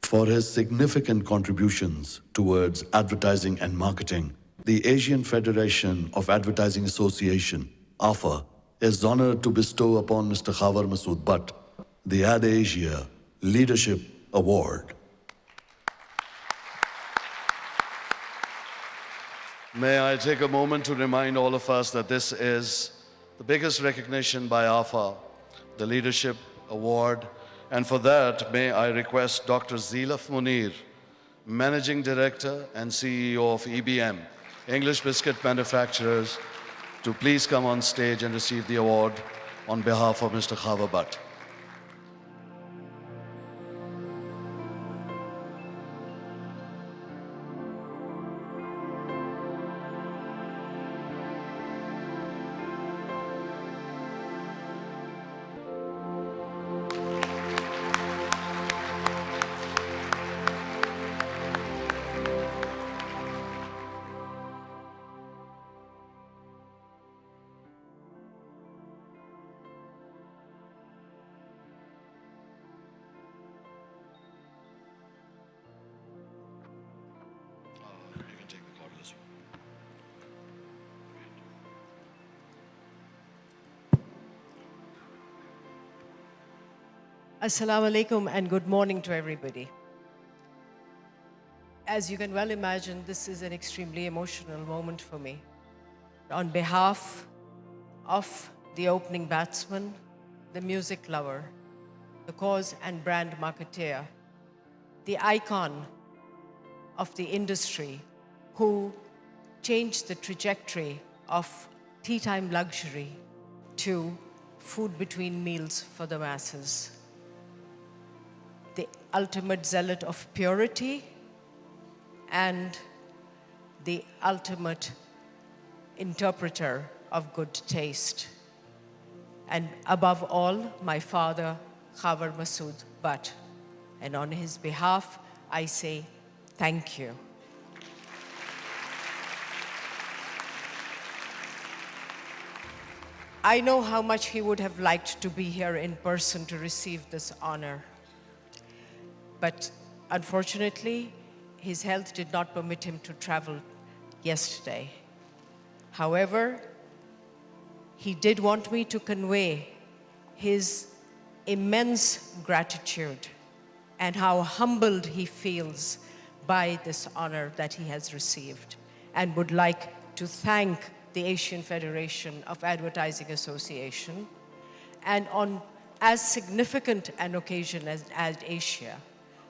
For his significant contributions towards advertising and marketing, the Asian Federation of Advertising Association, AFAA, is honored to bestow upon Mr. Khawar Masood Butt the AdAsia Leadership Award. May I take a moment to remind all of us that this is the biggest recognition by AFAA, the Leadership Award, and for that, may I request Dr. Zilaf Munir, Managing Director and CEO of EBM, English Biscuit Manufacturers, to please come on stage and receive the award on behalf of Mr. Khawar Butt. Assalamu alaikum and good morning to everybody. As you can well imagine, this is an extremely emotional moment for me. On behalf of the opening batsman, the music lover, the cause and brand marketeer, the icon of the industry who changed the trajectory of tea time luxury to food between meals for the masses. The ultimate zealot of purity and the ultimate interpreter of good taste. And above all, my father, Khawar Masood Butt. And on his behalf, I say thank you. I know how much he would have liked to be here in person to receive this honor. But unfortunately, his health did not permit him to travel yesterday. However, he did want me to convey his immense gratitude and how humbled he feels by this honor that he has received, and would like to thank the Asian Federation of Advertising Association, and on as significant an occasion as AdAsia.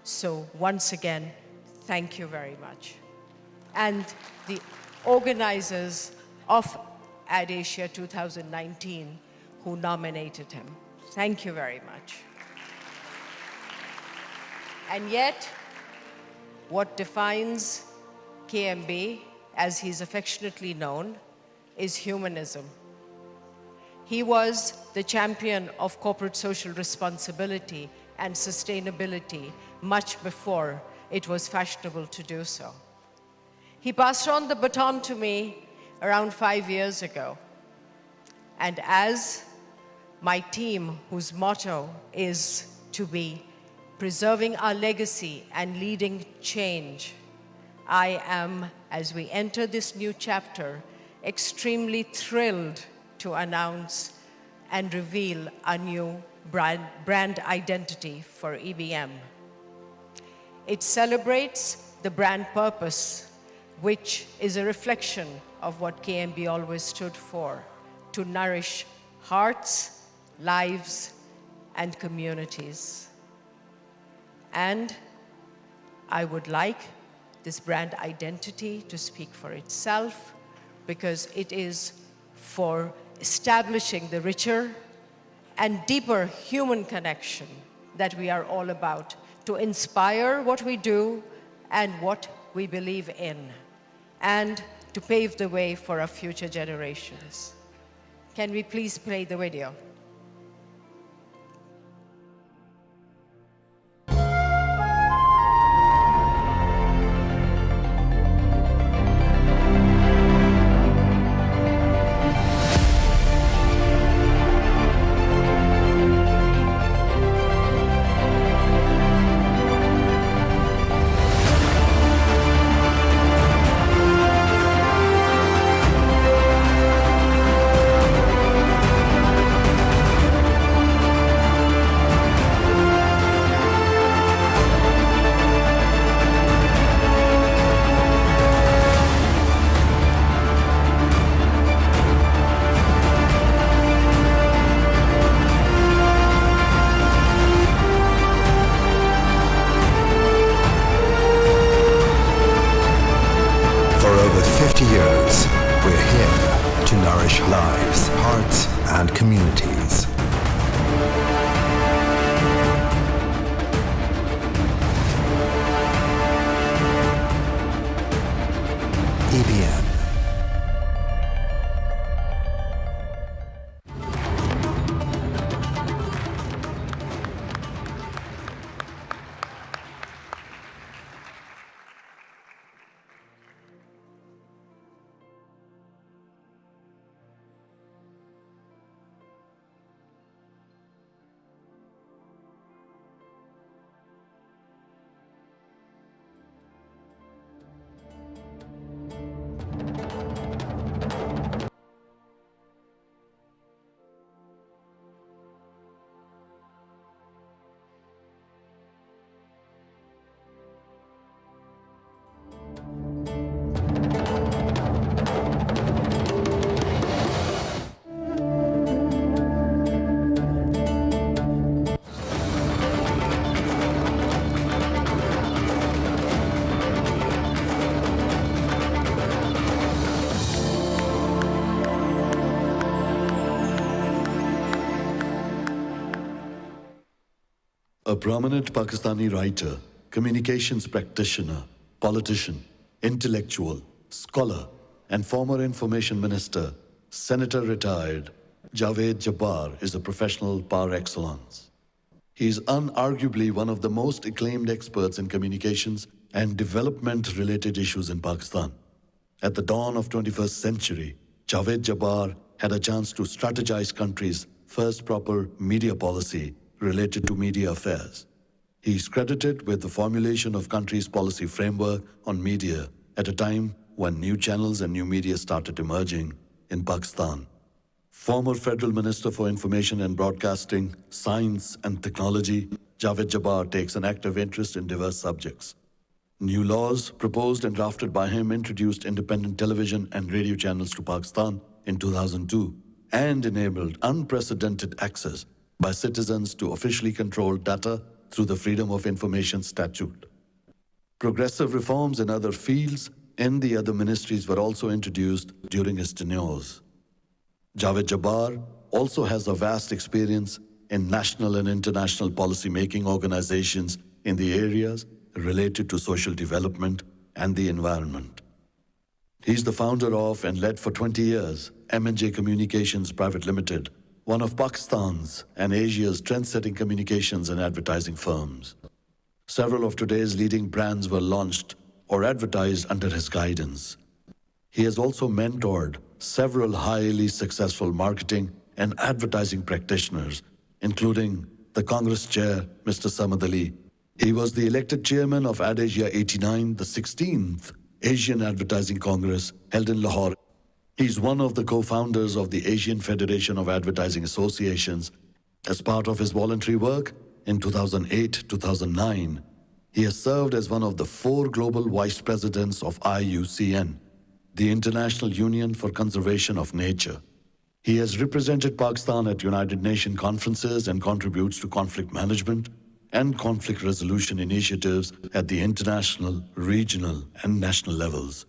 So once again, thank you very much. And the organizers of AdAsia 2019 who nominated him. Thank you very much. And yet, what defines KMB, as he's affectionately known, is humanism. He was the champion of corporate social responsibility and sustainability much before it was fashionable to do so. He passed on the baton to me around 5 years ago. And as my team, whose motto is to be preserving our legacy and leading change, I am, as we enter this new chapter, extremely thrilled to announce and reveal a new brand identity for EBM. It celebrates the brand purpose, which is a reflection of what KMB always stood for, to nourish hearts, lives, and communities. And I would like this brand identity to speak for itself, because it is for establishing the richer and deeper human connection that we are all about, to inspire what we do and what we believe in, and to pave the way for our future generations. Can we please play the video? A prominent Pakistani writer, communications practitioner, politician, intellectual, scholar, and former information minister, senator retired, Javed Jabbar is a professional par excellence. He is unarguably one of the most acclaimed experts in communications and development-related issues in Pakistan. At the dawn of 21st century, Javed Jabbar had a chance to strategize country's first proper media policy related to media affairs. He is credited with the formulation of country's policy framework on media at a time when new channels and new media started emerging in Pakistan. Former Federal Minister for Information and Broadcasting, Science and Technology, Javed Jabbar takes an active interest in diverse subjects. New laws proposed and drafted by him introduced independent television and radio channels to Pakistan in 2002 and enabled unprecedented access by citizens to officially controlled data through the Freedom of Information Statute. Progressive reforms in other fields and the other ministries were also introduced during his tenures. Javed Jabbar also has a vast experience in national and international policy-making organizations in the areas related to social development and the environment. He's the founder of and led for 20 years M&J Communications Private Limited, one of Pakistan's and Asia's trend-setting communications and advertising firms. Several of today's leading brands were launched or advertised under his guidance. He has also mentored several highly successful marketing and advertising practitioners, including the Congress Chair, Mr. Sarmad Ali. He was the elected chairman of AdAsia 89, the 16th Asian Advertising Congress held in Lahore. He's one of the co-founders of the Asian Federation of Advertising Associations. As part of his voluntary work in 2008-2009, he has served as one of the 4 global vice presidents of IUCN, the International Union for Conservation of Nature. He has represented Pakistan at United Nations conferences and contributes to conflict management and conflict resolution initiatives at the international, regional, and national levels.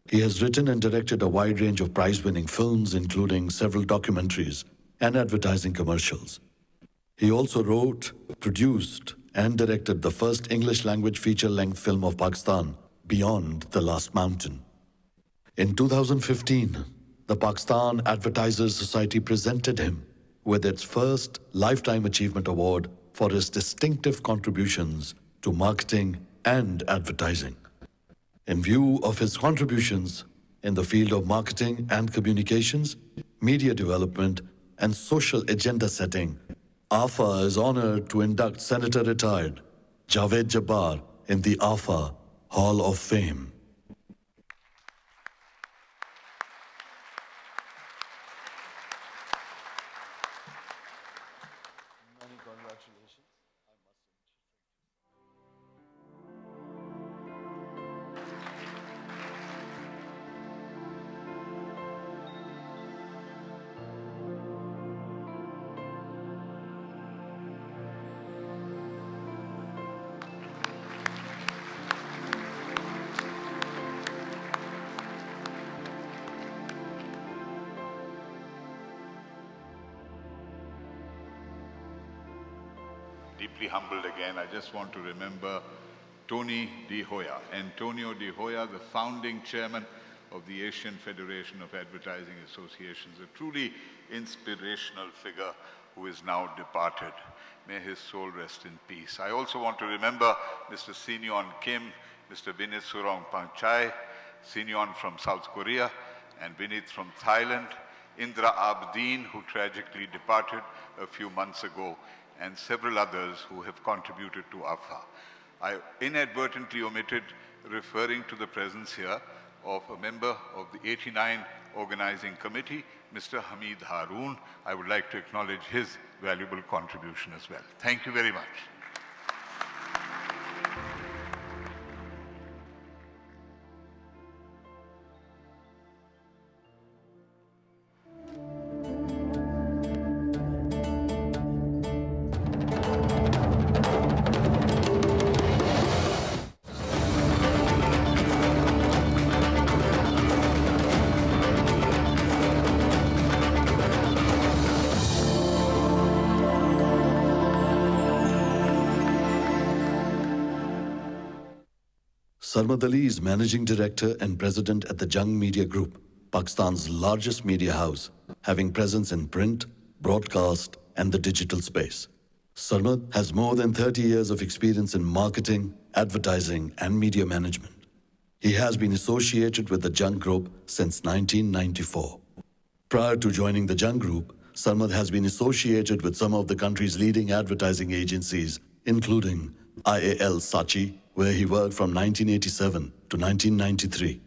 He has written and directed a wide range of prize-winning films, including several documentaries and advertising commercials. He also wrote, produced, and directed the first English-language feature-length film of Pakistan, Beyond the Last Mountain. In 2015, the Pakistan Advertisers Society presented him with its first Lifetime Achievement Award for his distinctive contributions to marketing and advertising. In view of his contributions in the field of marketing and communications, media development, and social agenda setting, AFAA is honored to induct Senator Retired Javed Jabbar in the AFAA Hall of Fame. Deeply humbled again, I just want to remember Tony De Hoya, Antonio De Hoya, the founding chairman of the Asian Federation of Advertising Associations, a truly inspirational figure who is now departed. May his soul rest in peace. I also want to remember Mr. Sinyon Kim, Mr. Vinit Surong Panchai, Sinyon from South Korea, and Vinit from Thailand, Indra Abdeen, who tragically departed a few months ago, and several others who have contributed to AFAA. I inadvertently omitted referring to the presence here of a member of the 89 Organizing Committee, Mr. Hamid Haroon. I would like to acknowledge his valuable contribution as well. Thank you very much. Sarmad Ali is Managing Director and President at the Jung Media Group, Pakistan's largest media house, having presence in print, broadcast, and the digital space. Sarmad has more than 30 years of experience in marketing, advertising, and media management. He has been associated with the Jung Group since 1994. Prior to joining the Jung Group, Sarmad has been associated with some of the country's leading advertising agencies, including IAL Saatchi, where he worked from 1987 to 1993.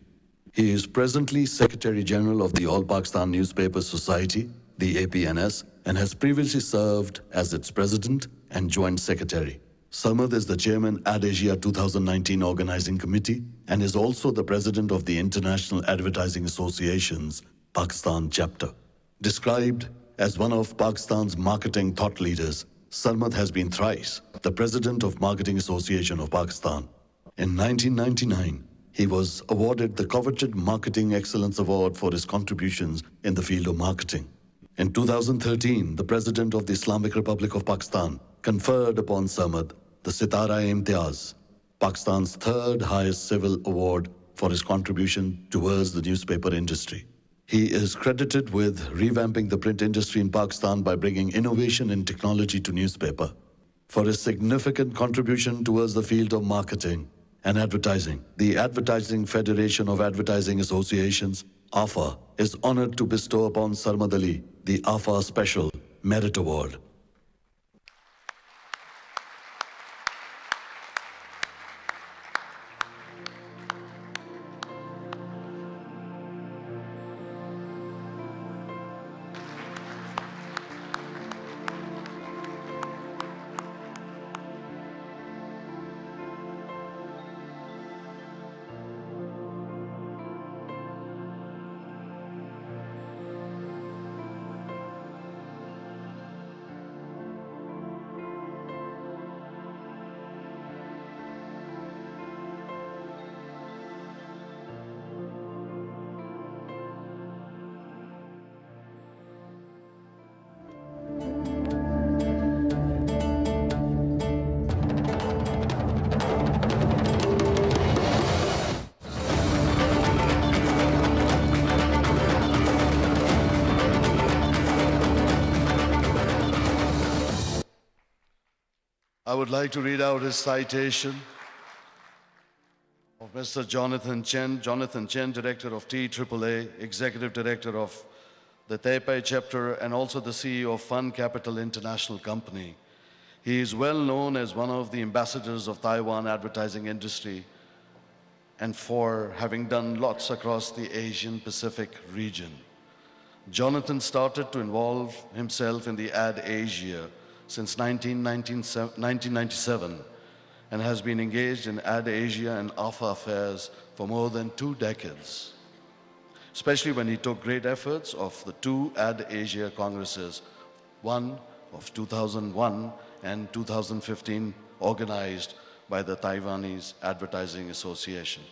He is presently Secretary General of the All Pakistan Newspaper Society, the APNS, and has previously served as its President and Joint Secretary. Sarmad is the Chairman AdAsia 2019 Organizing Committee and is also the President of the International Advertising Association's Pakistan chapter. Described as one of Pakistan's marketing thought leaders, Sarmad has been thrice the President of Marketing Association of Pakistan. In 1999, he was awarded the coveted Marketing Excellence Award for his contributions in the field of marketing. In 2013, the President of the Islamic Republic of Pakistan conferred upon Sarmad the Sitara-e-Imtiaz, Pakistan's third highest civil award for his contribution towards the newspaper industry. He is credited with revamping the print industry in Pakistan by bringing innovation in technology to newspaper. For his significant contribution towards the field of marketing and advertising, the Advertising Federation of Advertising Associations, AFAA, is honored to bestow upon Sarmad Ali the AFAA Special Merit Award. I would like to read out his citation of Mr. Jonathan Chen. Jonathan Chen, Director of TAAA, Executive Director of the Taipei chapter, and also the CEO of Fund Capital International Company. He is well known as one of the ambassadors of Taiwan advertising industry and for having done lots across the Asian Pacific region. Jonathan started to involve himself in the AdAsia since 1997 and has been engaged in AdAsia and AFAA affairs for more than 2 decades, especially when he took great efforts of the 2 AdAsia Congresses, one of 2001 and 2015, organized by the Taiwanese Advertising Association.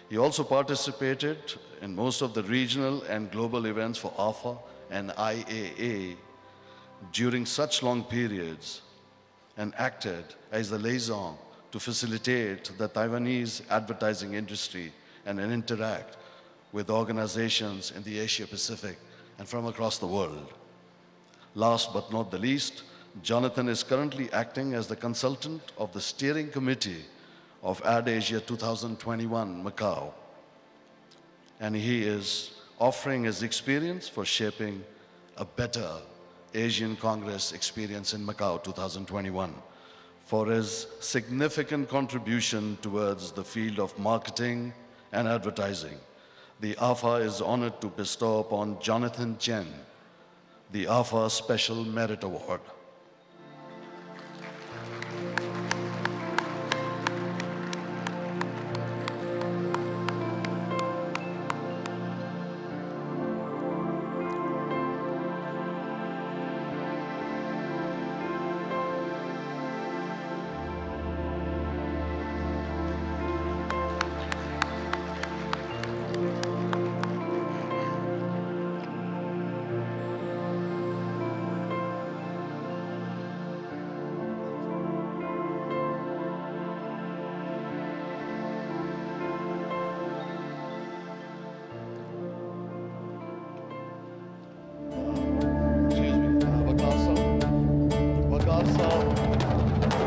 He also participated in most of the regional and global events for AFAA and IAA during such long periods and acted as the liaison to facilitate the Taiwanese advertising industry and interact with organizations in the Asia Pacific and from across the world. Last but not the least, Jonathan is currently acting as the consultant of the steering committee of AdAsia 2021 Macau, and he is offering his experience for shaping a better Asian Congress experience in Macau 2021 for his significant contribution towards the field of marketing and advertising. The AFAA is honored to bestow upon Jonathan Chen the AFAA Special Merit Award.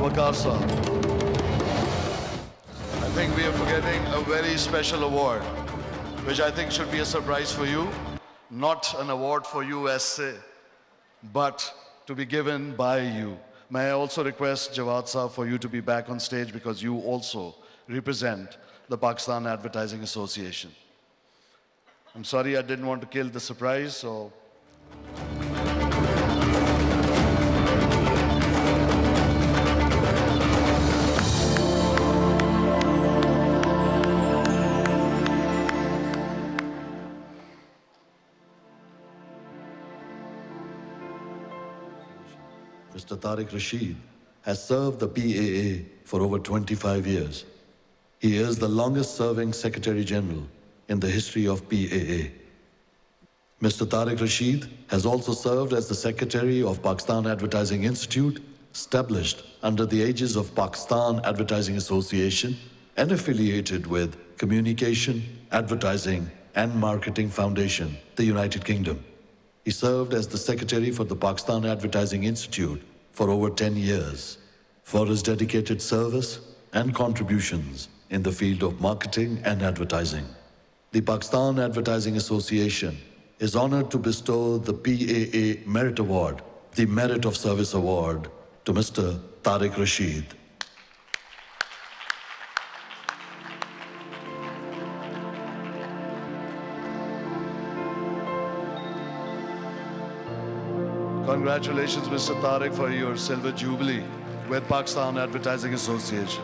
Waqar sir. I think we are forgetting a very special award, which I think should be a surprise for you. Not an award for USA, but to be given by you. May I also request Jawad sir for you to be back on stage because you also represent the Pakistan Advertising Association. I'm sorry I didn't want to kill the surprise, so. Mr. Tariq Rashid has served the PAA for over 25 years. He is the longest serving Secretary General in the history of PAA. Mr. Tariq Rashid has also served as the Secretary of Pakistan Advertising Institute, established under the aegis of Pakistan Advertising Association and affiliated with Communication, Advertising and Marketing Foundation, the United Kingdom. He served as the Secretary for the Pakistan Advertising Institute for over 10 years. For his dedicated service and contributions in the field of marketing and advertising, the Pakistan Advertising Association is honored to bestow the PAA Merit Award, the Merit of Service Award, to Mr. Tariq Rashid. Congratulations, Mr. Tariq, for your Silver Jubilee with Pakistan Advertising Association.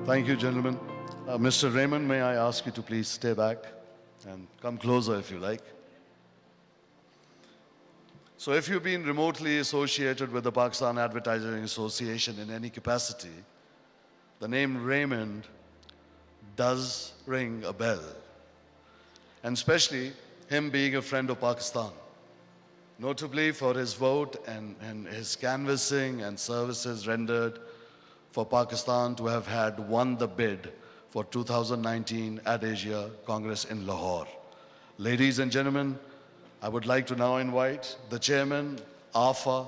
Thank you, gentlemen. Mr. Raymond, may I ask you to please stay back and come closer if you like. So if you've been remotely associated with the Pakistan Advertising Association in any capacity, the name Raymond does ring a bell. And especially him being a friend of Pakistan, notably for his vote and his canvassing and services rendered for Pakistan to have had won the bid for 2019 AdAsia Congress in Lahore. Ladies and gentlemen, I would like to now invite the Chairman, AFAA,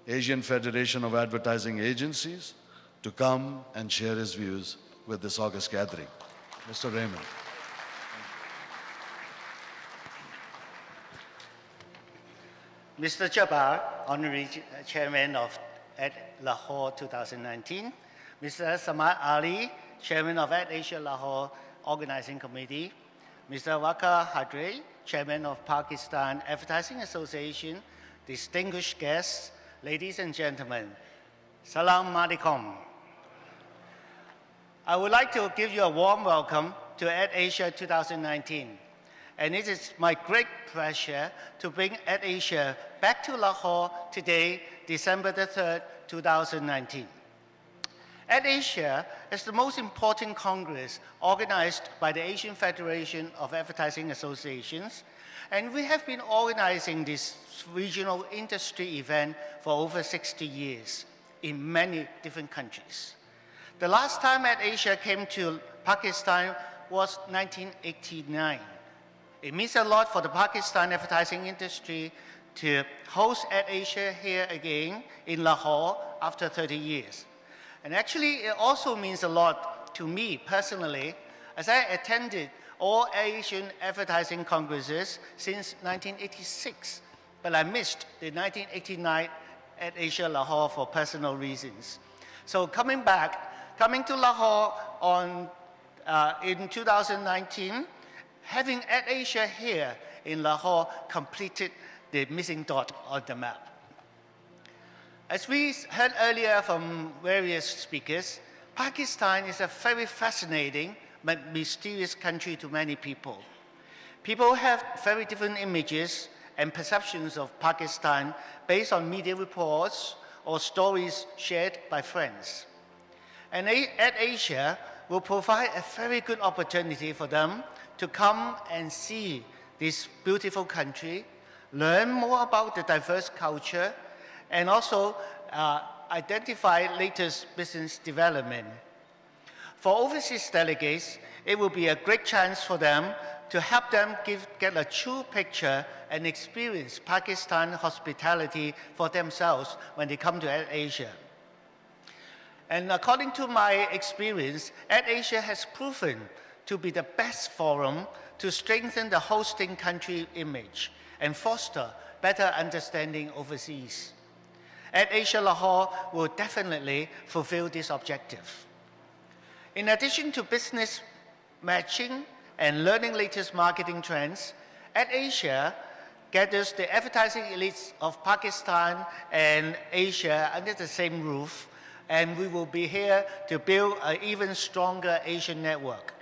Asian Federation of Advertising Agencies, to come and share his views with this august gathering. Mr. Raymond. Mr. Jabbar, Honorary Chairman of Lahore 2019, Mr. Sarmad Ali, Chairman of AdAsia Lahore Organizing Committee, Mr. Waqar Haidri, Chairman of Pakistan Advertising Association, distinguished guests, ladies and gentlemen, Salam Alaikum. I would like to give you a warm welcome to AdAsia 2019. And it is my great pleasure to bring AdAsia back to Lahore today, December the 3rd, 2019. AdAsia is the most important congress organized by the Asian Federation of Advertising Associations, and we have been organizing this regional industry event for over 60 years in many different countries. The last time AdAsia came to Pakistan was 1989. It means a lot for the Pakistan advertising industry to host AdAsia here again in Lahore after 30 years. And actually, it also means a lot to me personally, as I attended all Asian advertising congresses since 1986, but I missed the 1989 AdAsia Lahore for personal reasons. So coming to Lahore in 2019, having AdAsia here in Lahore completed the missing dot on the map. As we heard earlier from various speakers, Pakistan is a very fascinating but mysterious country to many people. People have very different images and perceptions of Pakistan based on media reports or stories shared by friends. And AdAsia will provide a very good opportunity for them to come and see this beautiful country, learn more about the diverse culture, and also identify latest business development. For overseas delegates, it will be a great chance for them to help them get a true picture and experience Pakistan hospitality for themselves when they come to AdAsia. And according to my experience, AdAsia has proven to be the best forum to strengthen the hosting country image and foster better understanding overseas. AdAsia Lahore will definitely fulfill this objective. In addition to business matching and learning latest marketing trends, AdAsia gathers the advertising elites of Pakistan and Asia under the same roof, and we will be here to build an even stronger Asian network.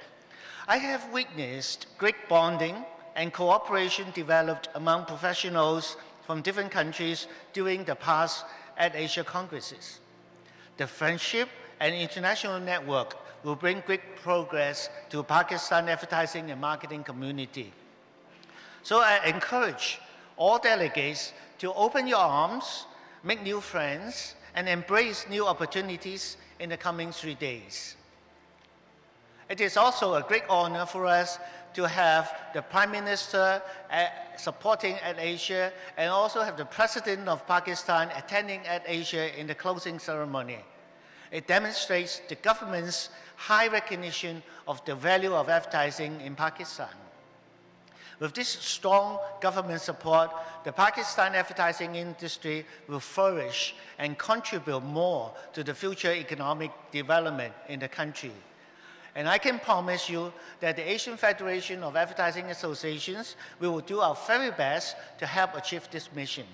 I have witnessed great bonding and cooperation developed among professionals from different countries during the past AdAsia congresses. The friendship and international network will bring great progress to Pakistan advertising and marketing community. So I encourage all delegates to open your arms, make new friends, and embrace new opportunities in the coming 3 days. It is also a great honor for us to have the Prime Minister supporting AdAsia and also have the President of Pakistan attending AdAsia in the closing ceremony. It demonstrates the government's high recognition of the value of advertising in Pakistan. With this strong government support, the Pakistan advertising industry will flourish and contribute more to the future economic development in the country. And I can promise you that the Asian Federation of Advertising Associations will do our very best to help achieve this mission.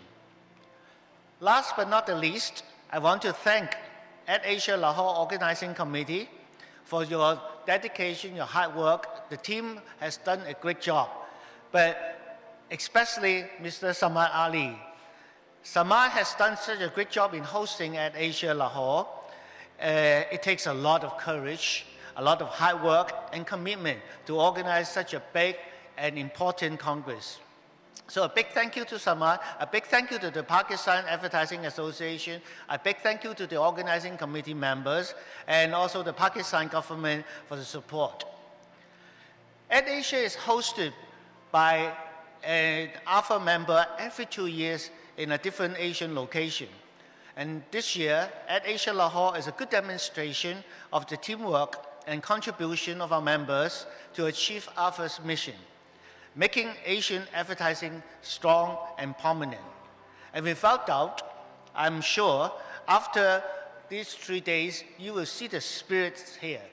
Last but not the least, I want to thank AdAsia Lahore Organizing Committee for your dedication, your hard work. The team has done a great job, but especially Mr. Sarmad Ali. Sarmad has done such a great job in hosting AdAsia Lahore. It takes a lot of courage, a lot of hard work and commitment to organize such a big and important Congress. So a big thank you to Sarmad, a big thank you to the Pakistan Advertising Association, a big thank you to the organizing committee members, and also the Pakistan government for the support. AdAsia is hosted by an AFAA member every 2 years in a different Asian location. And this year, AdAsia Lahore is a good demonstration of the teamwork and contribution of our members to achieve AFAA's mission, making Asian advertising strong and prominent. And without doubt, I'm sure after these 3 days, you will see the spirit here.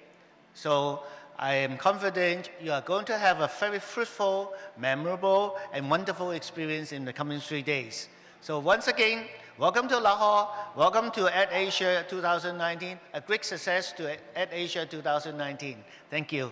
So I am confident you are going to have a very fruitful, memorable, and wonderful experience in the coming 3 days. So once again, welcome to Lahore, welcome to AdAsia 2019, a great success to AdAsia 2019. Thank you.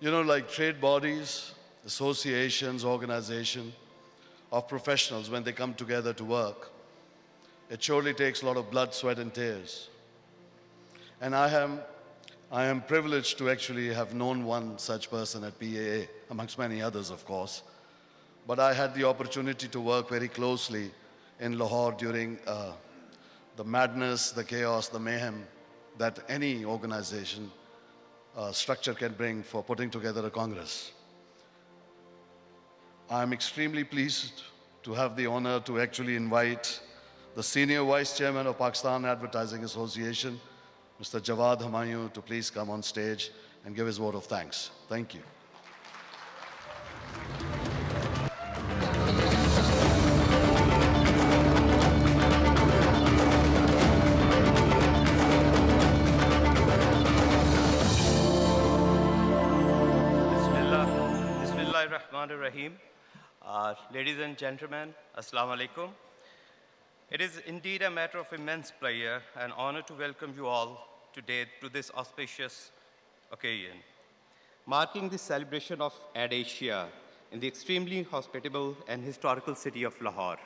You know, like trade bodies, associations, organizations of professionals, when they come together to work, it surely takes a lot of blood, sweat, and tears. And I am privileged to actually have known one such person at PAA, amongst many others, of course. But I had the opportunity to work very closely in Lahore during the madness, the chaos, the mayhem that any organization structure can bring for putting together a Congress. I'm extremely pleased to have the honor to actually invite the Senior Vice Chairman of Pakistan Advertising Association, Mr. Jawad Humayun, to please come on stage and give his vote of thanks. Thank you. Rahim. Ladies and gentlemen, Assalamu alaikum. It is indeed a matter of immense pleasure and honor to welcome you all today to this auspicious occasion, marking the celebration of AdAsia in the extremely hospitable and historical city of Lahore.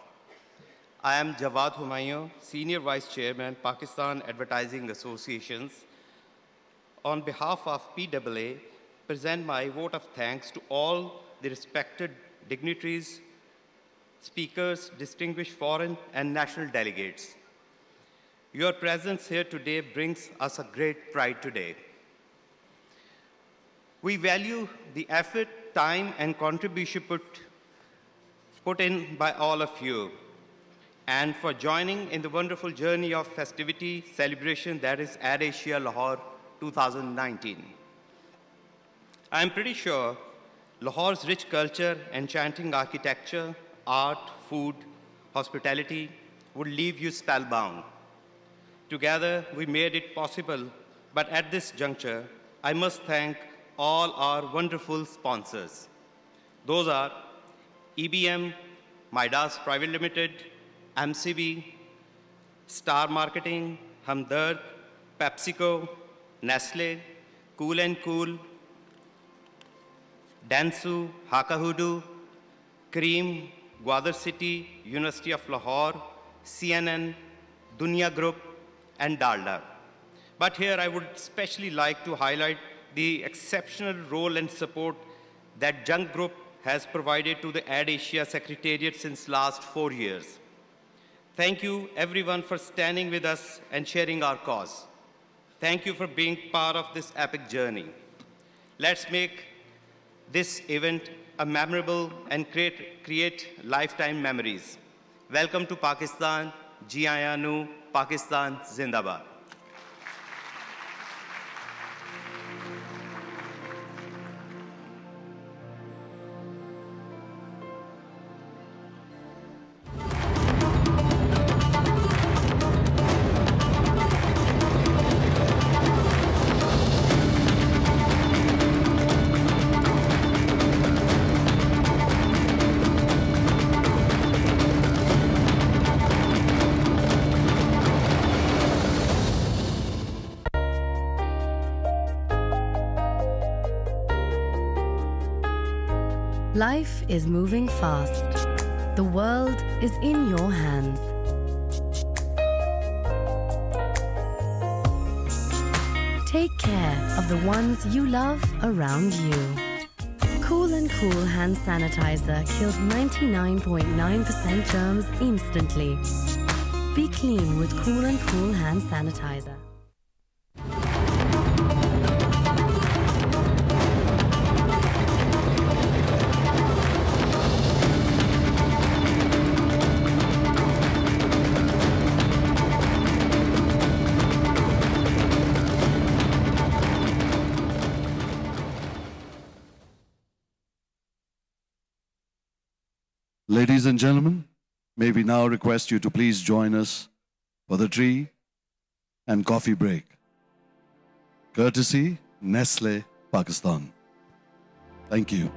I am Jawad Humayun, Senior Vice Chairman, Pakistan Advertising Associations. On behalf of PAA, present my vote of thanks to all the respected dignitaries, speakers, distinguished foreign and national delegates. Your presence here today brings us a great pride today. We value the effort, time, and contribution put in by all of you, and for joining in the wonderful journey of festivity, celebration that is AdAsia Lahore 2019. I am pretty sure Lahore's rich culture, enchanting architecture, art, food, hospitality would leave you spellbound. Together, we made it possible, but at this juncture, I must thank all our wonderful sponsors. Those are EBM, Midas Private Limited, MCB, Star Marketing, Hamdard, PepsiCo, Nestle, Cool & Cool, Dansu, Hakahudu, Cream, Gwadar City, University of Lahore, CNN, Dunya Group, and Dalda. But here I would especially like to highlight the exceptional role and support that Jung Group has provided to the AdAsia Secretariat since last 4 years. Thank you everyone for standing with us and sharing our cause. Thank you for being part of this epic journey. Let's make this event a memorable and create lifetime memories. Welcome to Pakistan. Ji Aya Nu, Pakistan Zindabad. Life is moving fast. The world is in your hands. Take care of the ones you love around you. Cool & Cool hand sanitizer kills 99.9% germs instantly. Be clean with Cool & Cool hand sanitizer. Ladies and gentlemen, may we now request you to please join us for the tea and coffee break. Courtesy Nestle, Pakistan. Thank you.